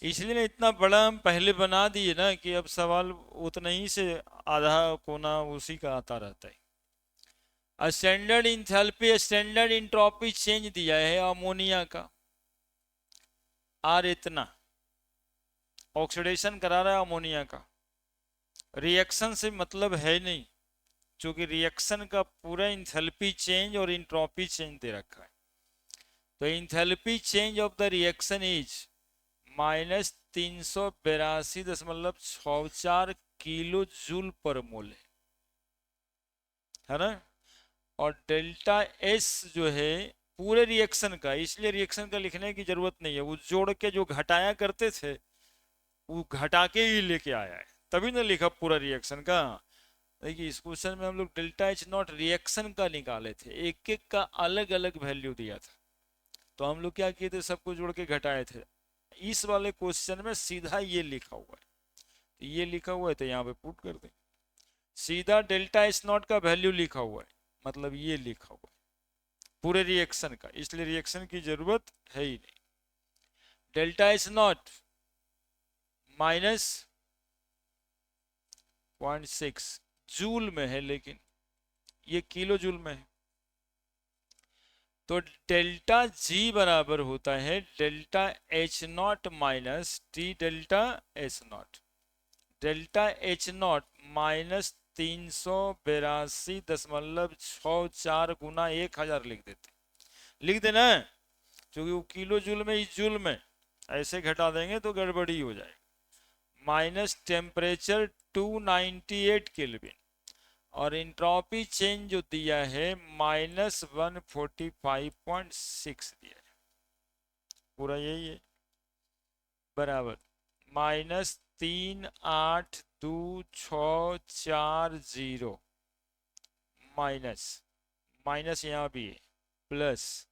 इसलिए ना इतना बड़ा हम पहले बना दिए ना कि अब सवाल उतना ही से आधा कोना उसी का आता रहता है। Standard enthalpy standard entropy change दिया है अमोनिया का, आर इतना ऑक्सीडेशन करा रहा है अमोनिया का, रिएक्शन से मतलब है नहीं, क्योंकि रिएक्शन का पूरा इंथैल्पी चेंज और इंट्रोपी चेंज दे रखा है। तो enthalpy change of the reaction is -382.64 kilo joule per mole है ना। और डेल्टा एस जो है पूरे रिएक्शन का, इसलिए रिएक्शन का लिखने की जरूरत नहीं है, वो जोड़ के जो घटाया करते थे वो घटा के ही लेके आया है, तभी ना लिखा पूरा रिएक्शन का। देखिए इस क्वेश्चन में हम लोग डेल्टा एच नॉट रिएक्शन का निकाले थे, एक एक का अलग अलग वैल्यू दिया था, तो हम लोग क्या किए थे, सबको जोड़ के घटाए थे। इस वाले क्वेश्चन में सीधा ये लिखा हुआ है, तो ये लिखा हुआ है तो यहाँ पे पुट कर दें, सीधा डेल्टा एच नॉट का वैल्यू लिखा हुआ है, मतलब ये लिखा हुआ है पूरे रिएक्शन का, इसलिए रिएक्शन की जरूरत है ही नहीं। Delta H naught minus 0.6 joule में है, लेकिन ये किलो जूल में है, तो डेल्टा जी बराबर होता है delta H naught minus T delta H not. Delta H not -382.64 गुना 1000 लिख देते, लिख देना, क्योंकि वो किलो जूल में इस जूल में ऐसे घटा देंगे तो गड़बड़ी हो जाएगी। माइनस टेम्परेचर 298 केल्विन, और इंट्रॉपी चेंज जो दिया है -145.6 दिया है, पूरा यही है, बराबर -382.4 माइनस, माइनस यहाँ भी है प्लस,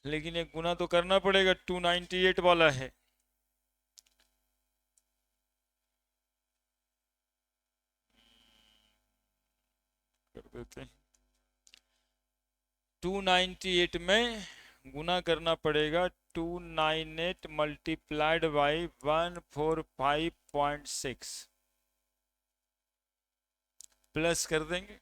लेकिन एक गुना तो करना पड़ेगा, 298 वाला है, कर देते हैं 298 में गुना करना पड़ेगा, 298 मल्टीप्लाइड बाई 145.6 प्लस कर देंगे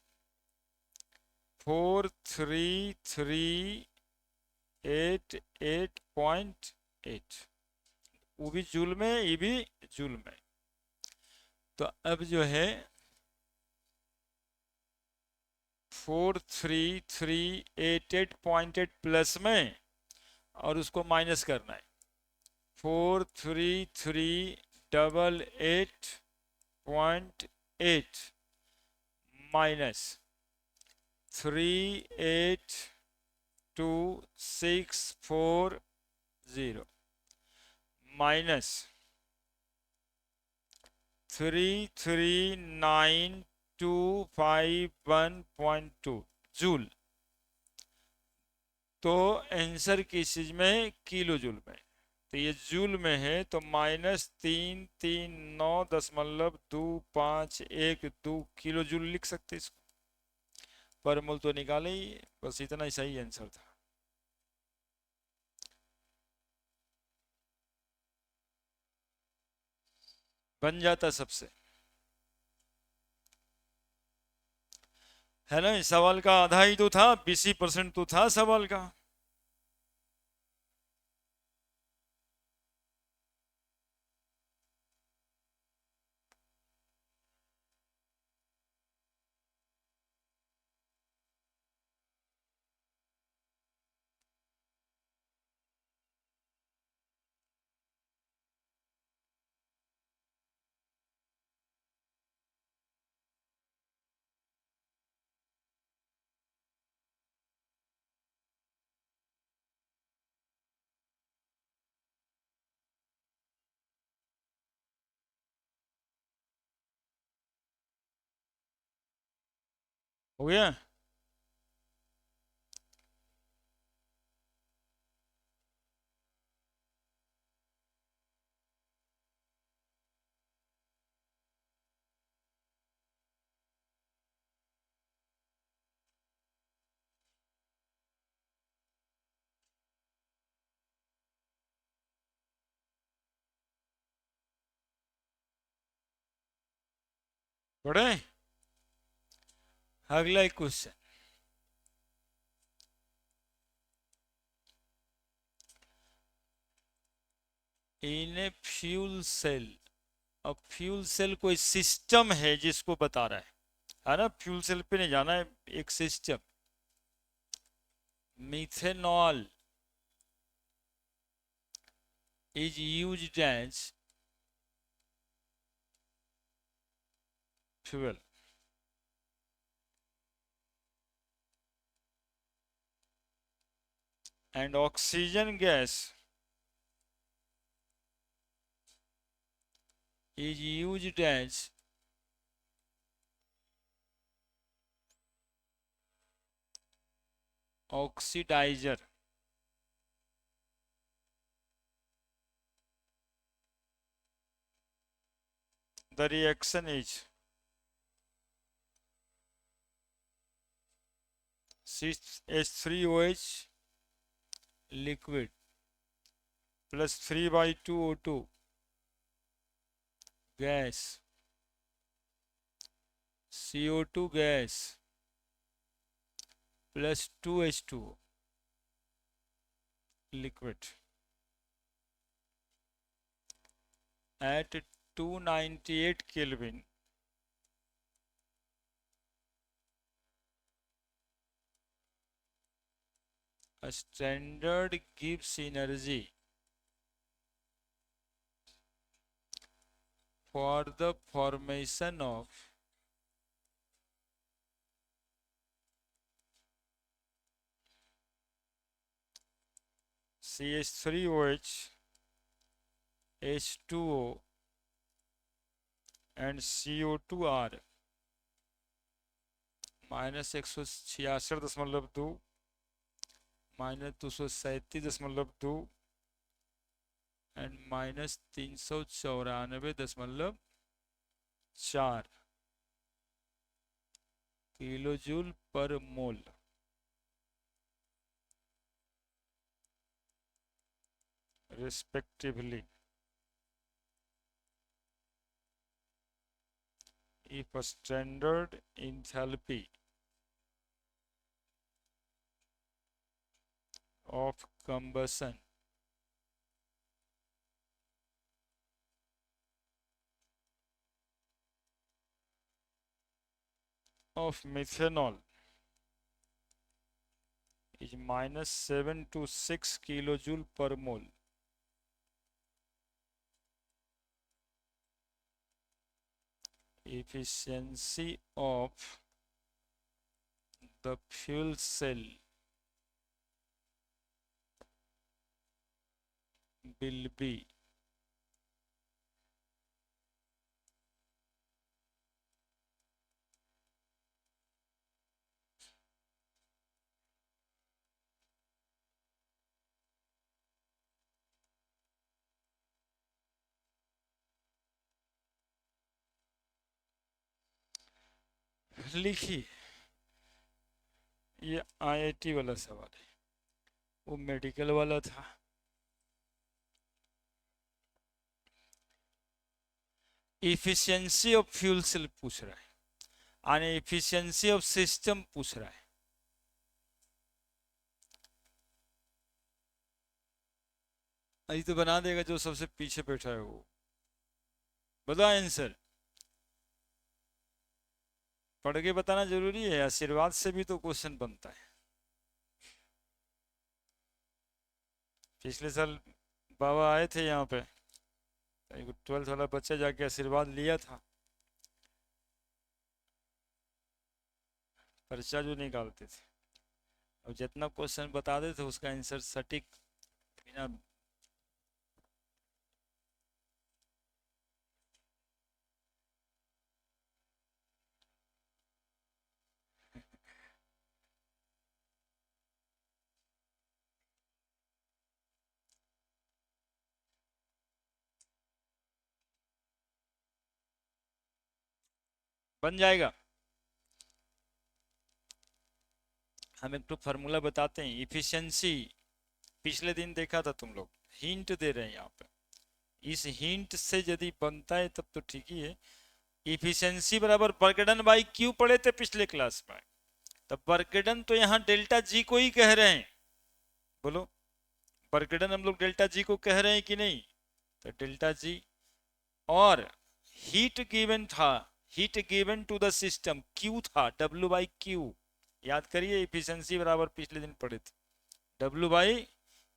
4338.8, वो भी जूल में, ये भी जूल में। तो अब जो है 4338.8 प्लस में, और उसको माइनस करना है, 4338.8 माइनस 382.640 माइनस 339.251.2 जूल। तो आंसर किस चीज में, किलो जूल में, तो ये जूल में है, तो -339.251 किलो जूल लिख सकते इसको, पर मोल तो निकाले ही, बस इतना ही सही आंसर था। बन जाता सबसे, है ना। इस सवाल का आधा ही तो था, 20% तो था सवाल का। हो गया। पढ़े अगला question. In a fuel cell, अब फ्यूल सेल कोई सिस्टम है जिसको बता रहा है ना, फ्यूल सेल पे नहीं जाना है, एक system. Methanol is used as fuel, and oxygen gas is used as oxidizer. The reaction is H3OH liquid plus 3/2 O2 gas, CO2 gas plus 2H2O liquid at 298 Kelvin. A standard gives energy for the formation of CH3OH, H2O and CO2R -166.2 -237.2 and -394.4 kilo joule per mole. respectively if a standard enthalpy of combustion of methanol is -7 to 6 kilojoule per mole, efficiency of the fuel cell will be लिखिए। ये IIT वाला सवाल है, वो medical वाला था। Efficiency of fuel cell पूछ रहा है, यानी इफिशियंसी ऑफ सिस्टम पूछ रहा है। अभी तो बना देगा जो सबसे पीछे बैठा है वो। बता आंसर, पढ़ के बताना जरूरी है, आशीर्वाद से भी तो क्वेश्चन बनता है। पिछले साल बाबा आए थे यहाँ पे, 12th वाला बच्चा जाके आशीर्वाद लिया था, पर्चा जो निकालते थे और जितना क्वेश्चन बता देते उसका आंसर सटीक बिना बन जाएगा। हम एक तो फार्मूला बताते हैं इफिशियंसी, पिछले दिन देखा था तुम लोग, हिंट दे रहे हैं यहाँ पे, इस हिंट से यदि बनता है तब तो ठीक ही है, इफिशियंसी बराबर वर्क डन बाई क्यू पढ़े थे पिछले क्लास में। तो वर्क डन तो यहाँ डेल्टा जी को ही कह रहे हैं, बोलो वर्क डन हम लोग डेल्टा जी को कह रहे हैं कि नहीं? तो डेल्टा जी, और हीट गिवन था, heat given to the system Q था डब्ल्यू बाई क्यू। याद करिए इफिशियंसी बराबर पिछले दिन पढ़े थे, W by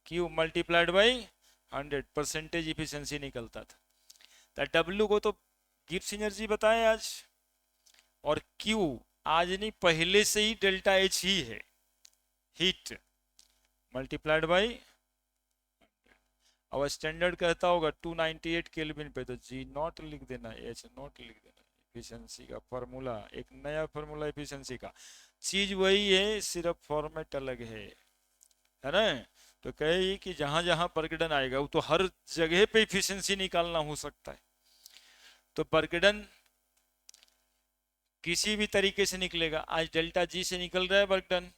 Q multiplied by 100, percentage efficiency निकलता था। तो डब्ल्यू को तो गिब्स एनर्जी बताए आज, और क्यू आज नहीं पहले से ही डेल्टा एच ही है, हीट मल्टीप्लाइड बाई। अब स्टैंडर्ड कहता होगा 298 केल्विन पे, तो जी नॉट लिख देना, एच नॉट लिख देना। एफिशिएंसी का फार्मूला, एक नया फार्मूला एफिशिएंसी का, चीज वही है सिर्फ फॉर्मेट अलग है ना? तो कहे कि जहां जहां वर्कडन आएगा वो तो हर जगह पे एफिशिएंसी निकालना हो सकता है। तो वर्कडन किसी भी तरीके से निकलेगा, आज डेल्टा जी से निकल रहा है वर्कडन,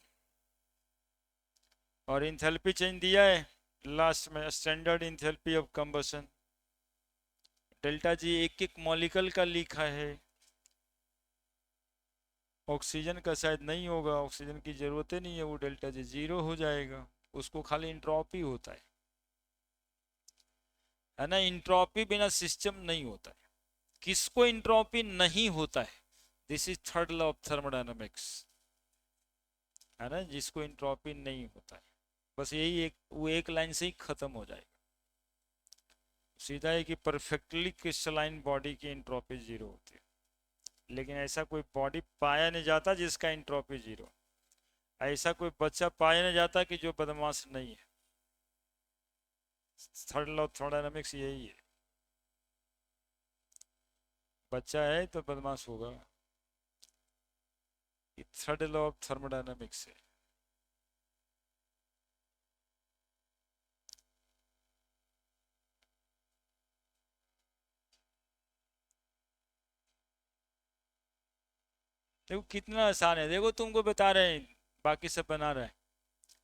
और इंथैल्पी चेंज दिया है लास्ट में, standard enthalpy of combustion. Delta G एक एक मॉलिक्यूल का लिखा है, ऑक्सीजन का शायद नहीं होगा, ऑक्सीजन की जरूरत ही नहीं है, वो डेल्टा जी जीरो हो जाएगा, उसको खाली इंट्रोपी होता है ना? इंट्रोपी बिना सिस्टम नहीं होता है। किसको इंट्रोपी नहीं होता है? This is third law of thermodynamics, है ना? जिसको इंट्रोपी नहीं होता है, बस यही एक, वो एक लाइन से ही खत्म हो जाएगा, सीधा है कि परफेक्टली क्रिस्टलाइन बॉडी की इंट्रोपी जीरो होती है। लेकिन ऐसा कोई बॉडी पाया नहीं जाता जिसका इंट्रोपी जीरो, ऐसा कोई बच्चा पाया नहीं जाता कि जो बदमाश नहीं है। थर्ड लॉ ऑफ थर्मोडायनामिक्स यही है, बच्चा है तो बदमाश होगा, थर्ड लॉ ऑफ थर्मोडायनामिक्स है। देखो कितना आसान है, देखो तुमको बता रहे हैं, बाकी सब बना रहे हैं,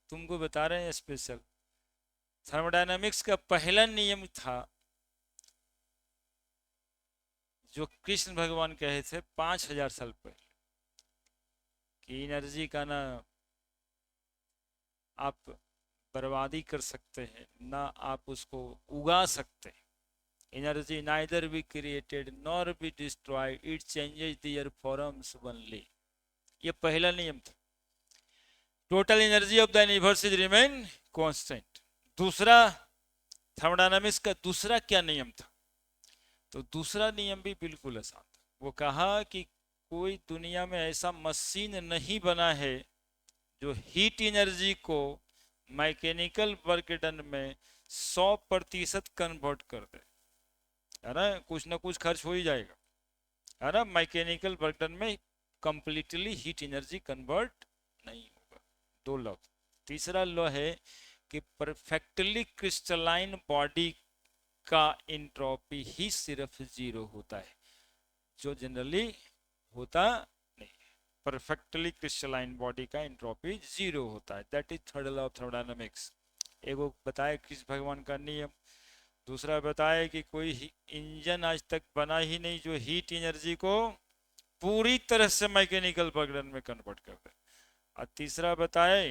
तुमको बता रहे हैं स्पेशल। थर्मोडायनामिक्स का पहला नियम था जो कृष्ण भगवान कहे थे 5000 साल पहले, कि एनर्जी का ना आप बर्बादी कर सकते हैं ना आप उसको उगा सकते हैं। Energy neither be created nor be destroyed, it changes their forms only. ये पहला नियम था, total energy of the universe is remain constant. दूसरा, थर्मोडायनामिक्स का दूसरा क्या नियम था? तो दूसरा नियम भी बिल्कुल आसान था, वो कहा कि कोई दुनिया में ऐसा मशीन नहीं बना है जो हीट एनर्जी को मैकेनिकल वर्क डन में 100% कन्वर्ट कर दे, है ना? कुछ ना कुछ खर्च हो ही जाएगा, है ना? मैकेनिकल वर्क डन में कंप्लीटली हीट एनर्जी कन्वर्ट नहीं होगा। दो लॉ। तीसरा लॉ है कि परफेक्टली क्रिस्टलाइन बॉडी का इंट्रोपी ही सिर्फ जीरो होता है, जो जनरली होता नहीं। परफेक्टली क्रिस्टलाइन बॉडी का इंट्रोपी जीरो होता है, that is third law of thermodynamics. एगो बताए कृष्ण भगवान का नियम, दूसरा बताए कि कोई इंजन आज तक बना ही नहीं जो हीट एनर्जी को पूरी तरह से मैकेनिकल वर्क में कन्वर्ट कर दे, और तीसरा बताए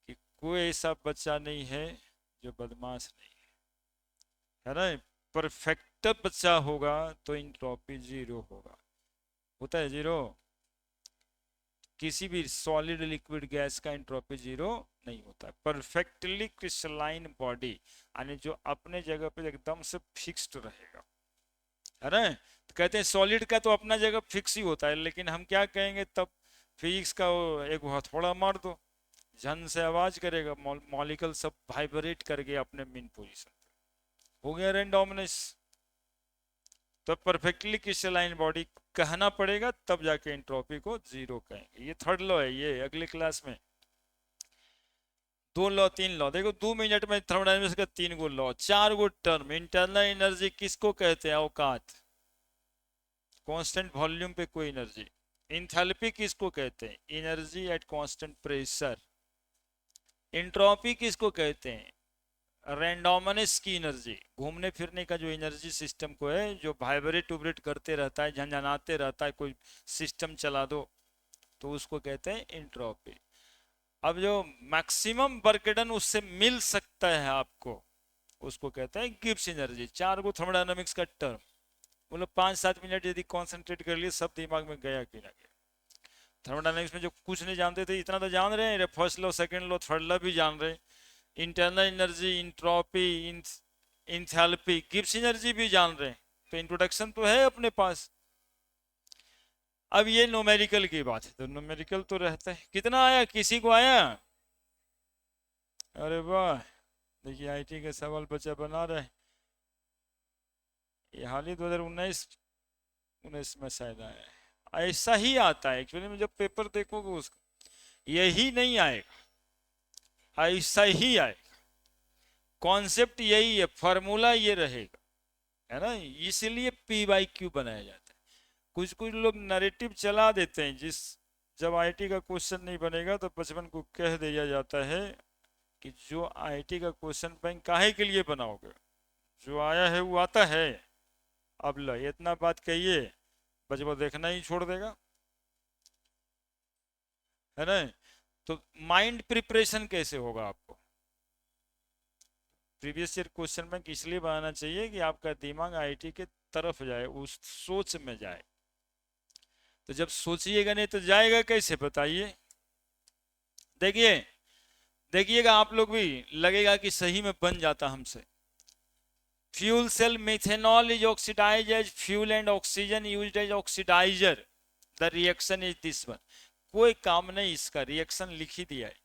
कि कोई ऐसा बच्चा नहीं है जो बदमाश नहीं है ना? परफेक्ट बच्चा होगा तो इंट्रोपी जीरो होगा, होता है जीरो। किसी भी सॉलिड लिक्विड गैस का इंट्रोपी जीरो नहीं होता है। परफेक्टली क्रिस्टलाइन बॉडी यानी जो अपने जगह पे एकदम से फिक्स्ड रहेगा, है ना? तो कहते हैं सॉलिड का तो अपना जगह फिक्स ही होता है, लेकिन हम क्या कहेंगे तब, फिजिक्स का एक हथौड़ा मार दो, झन से आवाज करेगा, मॉलिक्यूल सब वाइब्रेट करके अपने मेन पोजीशन, हो गया रेंडोमिनस। तो परफेक्टली क्रिस्टलाइन बॉडी कहना पड़ेगा तब जाके एंट्रोपी को जीरो कहेंगे। ये थर्ड लॉ है, ये अगले क्लास में। दो लॉ तीन लॉ देखो, 2 मिनट में थर्मोडायनामिक्स का 3 गो लॉ, 4 गो टर्म। इंटरनल एनर्जी किसको कहते हैं? अवकाश, कांस्टेंट वॉल्यूम पे कोई एनर्जी। इंथैल्पी किसको कहते हैं? Energy at constant pressure. Entropy किसको कहते हैं? रैंडोमनेस की एनर्जी, घूमने फिरने का जो एनर्जी सिस्टम को है, जो वाइब्रेट टूबरेट करते रहता है, झंझनाते रहता है, कोई सिस्टम चला दो, तो उसको कहते हैं इंट्रोपी। अब जो मैक्सिमम वर्क डन उससे मिल सकता है आपको, उसको कहते हैं गिब्स एनर्जी। चार गो थर्मोडायनामिक्स का टर्म, मतलब 5-7 मिनट यदि कॉन्सेंट्रेट कर लिए, सब दिमाग में गया कि ना गया। थर्मोडायनामिक्स में जो कुछ नहीं जानते थे, इतना तो जान रहे हैं, first law, second law, third law भी जान रहे हैं, internal energy, entropy, enthalpy, Gibbs energy भी जान रहे हैं, तो इंट्रोडक्शन तो है अपने पास। अब ये न्यूमेरिकल की बात है, तो न्यूमेरिकल तो रहता है। कितना आया, किसी को आया? अरे वाह, देखिए आईटी के सवाल बच्चा बना रहे हैं। ये हाल ही 2019 में शायद आया है। ऐसा ही आता है एक्चुअली में, जब पेपर देखोगे उसको, यही नहीं आएगा, ऐसा ही आएगा। कॉन्सेप्ट यही है, फॉर्मूला ये रहेगा, है ना। इसीलिए पी बाई क्यू बनाया जाता है। कुछ कुछ लोग नैरेटिव चला देते हैं, जब आईटी का क्वेश्चन नहीं बनेगा तो बचपन को कह दिया जाता है कि जो आईटी का क्वेश्चन बैंक काहे के लिए बनाओगे, जो आया है वो आता है। अब लो, इतना बात कहिए, बचपन देखना ही छोड़ देगा, है ना। तो माइंड प्रिपरेशन कैसे होगा आपको? प्रीवियस ईयर क्वेश्चन बैंक इसलिए बनाना चाहिए कि आपका दिमाग आईटी के तरफ जाए, उस सोच में जाए। तो जब सोचिएगा नहीं तो जाएगा कैसे, बताइए। देखिए, देखिएगा आप लोग भी, लगेगा कि सही में बन जाता हमसे। Fuel cell methanol is oxidise as fuel and oxygen used as oxidiser, the reaction is this one. कोई काम नहीं इसका, रिएक्शन लिख ही दिया है।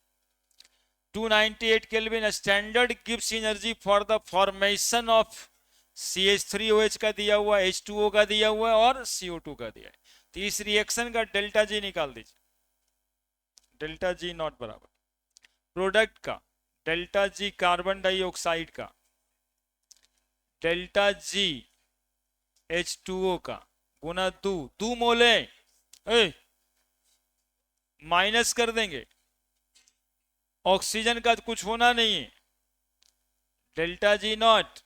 298 केल्विन स्टैंडर्ड गिव्स energy for the formation of CH3OH का दिया हुआ, H2O का दिया हुआ है और CO2 का दिया है। तो इस रिएक्शन का डेल्टा जी निकाल दीजिए। डेल्टा जी नॉट बराबर प्रोडक्ट का डेल्टा जी कार्बन डाइऑक्साइड का, डेल्टा जी H2O का गुना दो मोले, माइनस कर देंगे, ऑक्सीजन का कुछ होना नहीं है, डेल्टा जी नॉट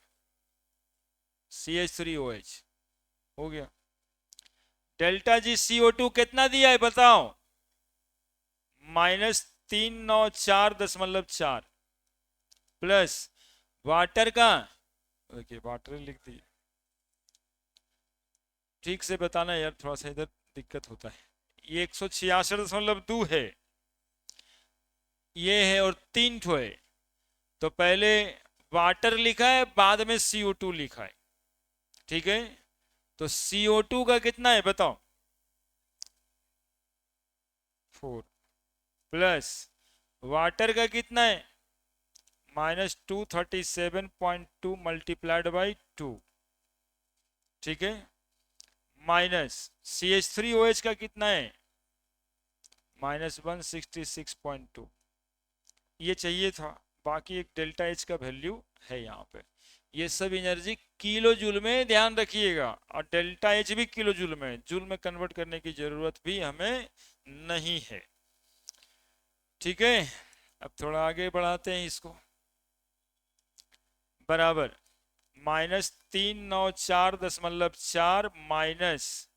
CH3OH हो गया। डेल्टा जी CO2 कितना दिया है बताओ? -394.4 प्लस वाटर का, ओके वाटर लिख दिए, ठीक से बताना यार, थोड़ा सा इधर दिक्कत होता है। ये 166.2 है, ये है, और 3 ठो है, तो पहले वाटर लिखा है, बाद में CO2 लिखा है, ठीक है। तो CO2 का कितना है बताओ? 4 प्लस वाटर का कितना है? -237.2 मल्टीप्लाइड बाई 2, ठीक है, माइनस CH3OH का कितना है? -166.2। ये चाहिए था, बाकी एक डेल्टा एच का वैल्यू है यहाँ पे। ये सब एनर्जी किलो जूल में ध्यान रखिएगा, और डेल्टा एच भी किलो जूल में, जूल में कन्वर्ट करने की जरूरत भी हमें नहीं है, ठीक है। अब थोड़ा आगे बढ़ाते हैं इसको, बराबर -394.4 माइनस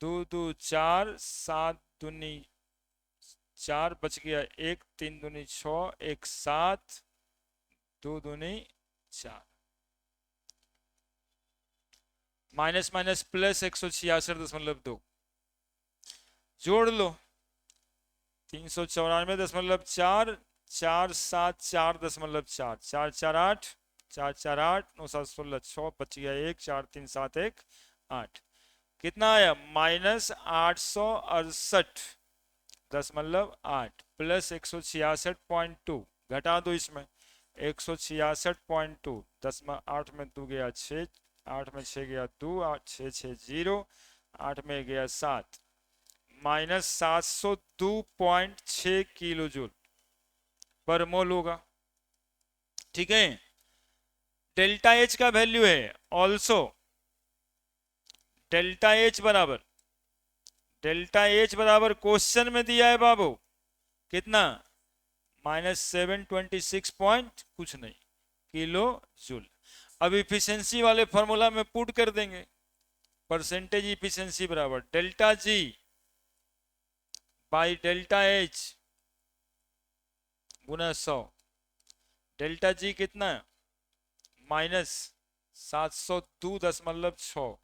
2 2 4 7 दूनी 4 बच गया 1, 3 दूनी 6, 1 7, 2 दूनी 4, माइनस माइनस प्लस 166.2, जोड़ लो 394.4, 474.4, 448, 448, 9 7 16, 6 बच गया 1, 4 3 7 1 8, कितना आया? -868.8 प्लस 166.2, घटा दो इसमें 166.2, 10 में 8 में 2 गया 6, 8 में 6 गया 2, 8 6 6 0, 8 में गया 7, -702.6 किलो जूल पर मोल होगा, ठीक है। डेल्टा एच का वैल्यू है ऑल्सो, डेल्टा एच बराबर क्वेश्चन में दिया है बाबू, कितना? -726 पॉइंट कुछ नहीं, किलो जूल। अब इफिशियंसी वाले फॉर्मूला में पुट कर देंगे, परसेंटेज इफिशियंसी बराबर delta G by delta H Guna 100। Delta G कितना है, -702.6।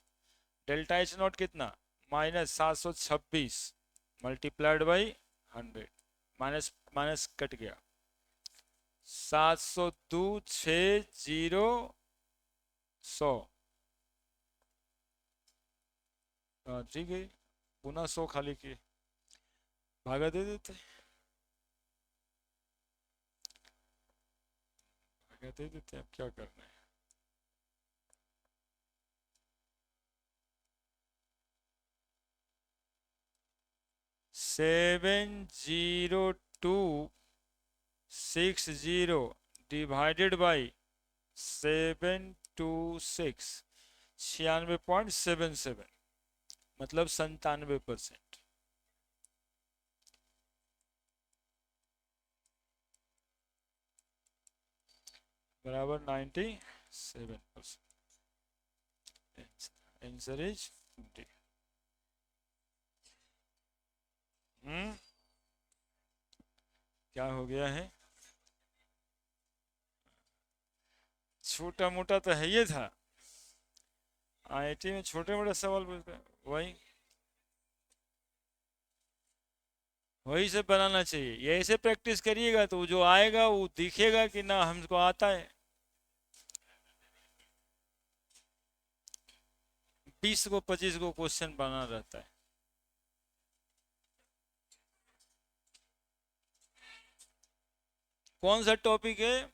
डेल्टा एच नॉट कितना, -726 multiplied by 100। Minus minus cut गया, 702 60 100। ठीक है, गुना 100 खाली किए, भागा दे देते, भागा दे देते, अब क्या करना है। 70260 डिवाइडेड बाई 726, 96.77, मतलब 97%। बराबर 97%। Answer is 20। क्या हो गया है, छोटा मोटा तो है ये था, आईआईटी में छोटे मोटे सवाल पूछते हैं, वही वही से बनाना चाहिए। ये ऐसे प्रैक्टिस करिएगा तो जो आएगा वो दिखेगा कि ना हमको आता है। 20 को 25 को क्वेश्चन बना रहता है। कौन सा टॉपिक है,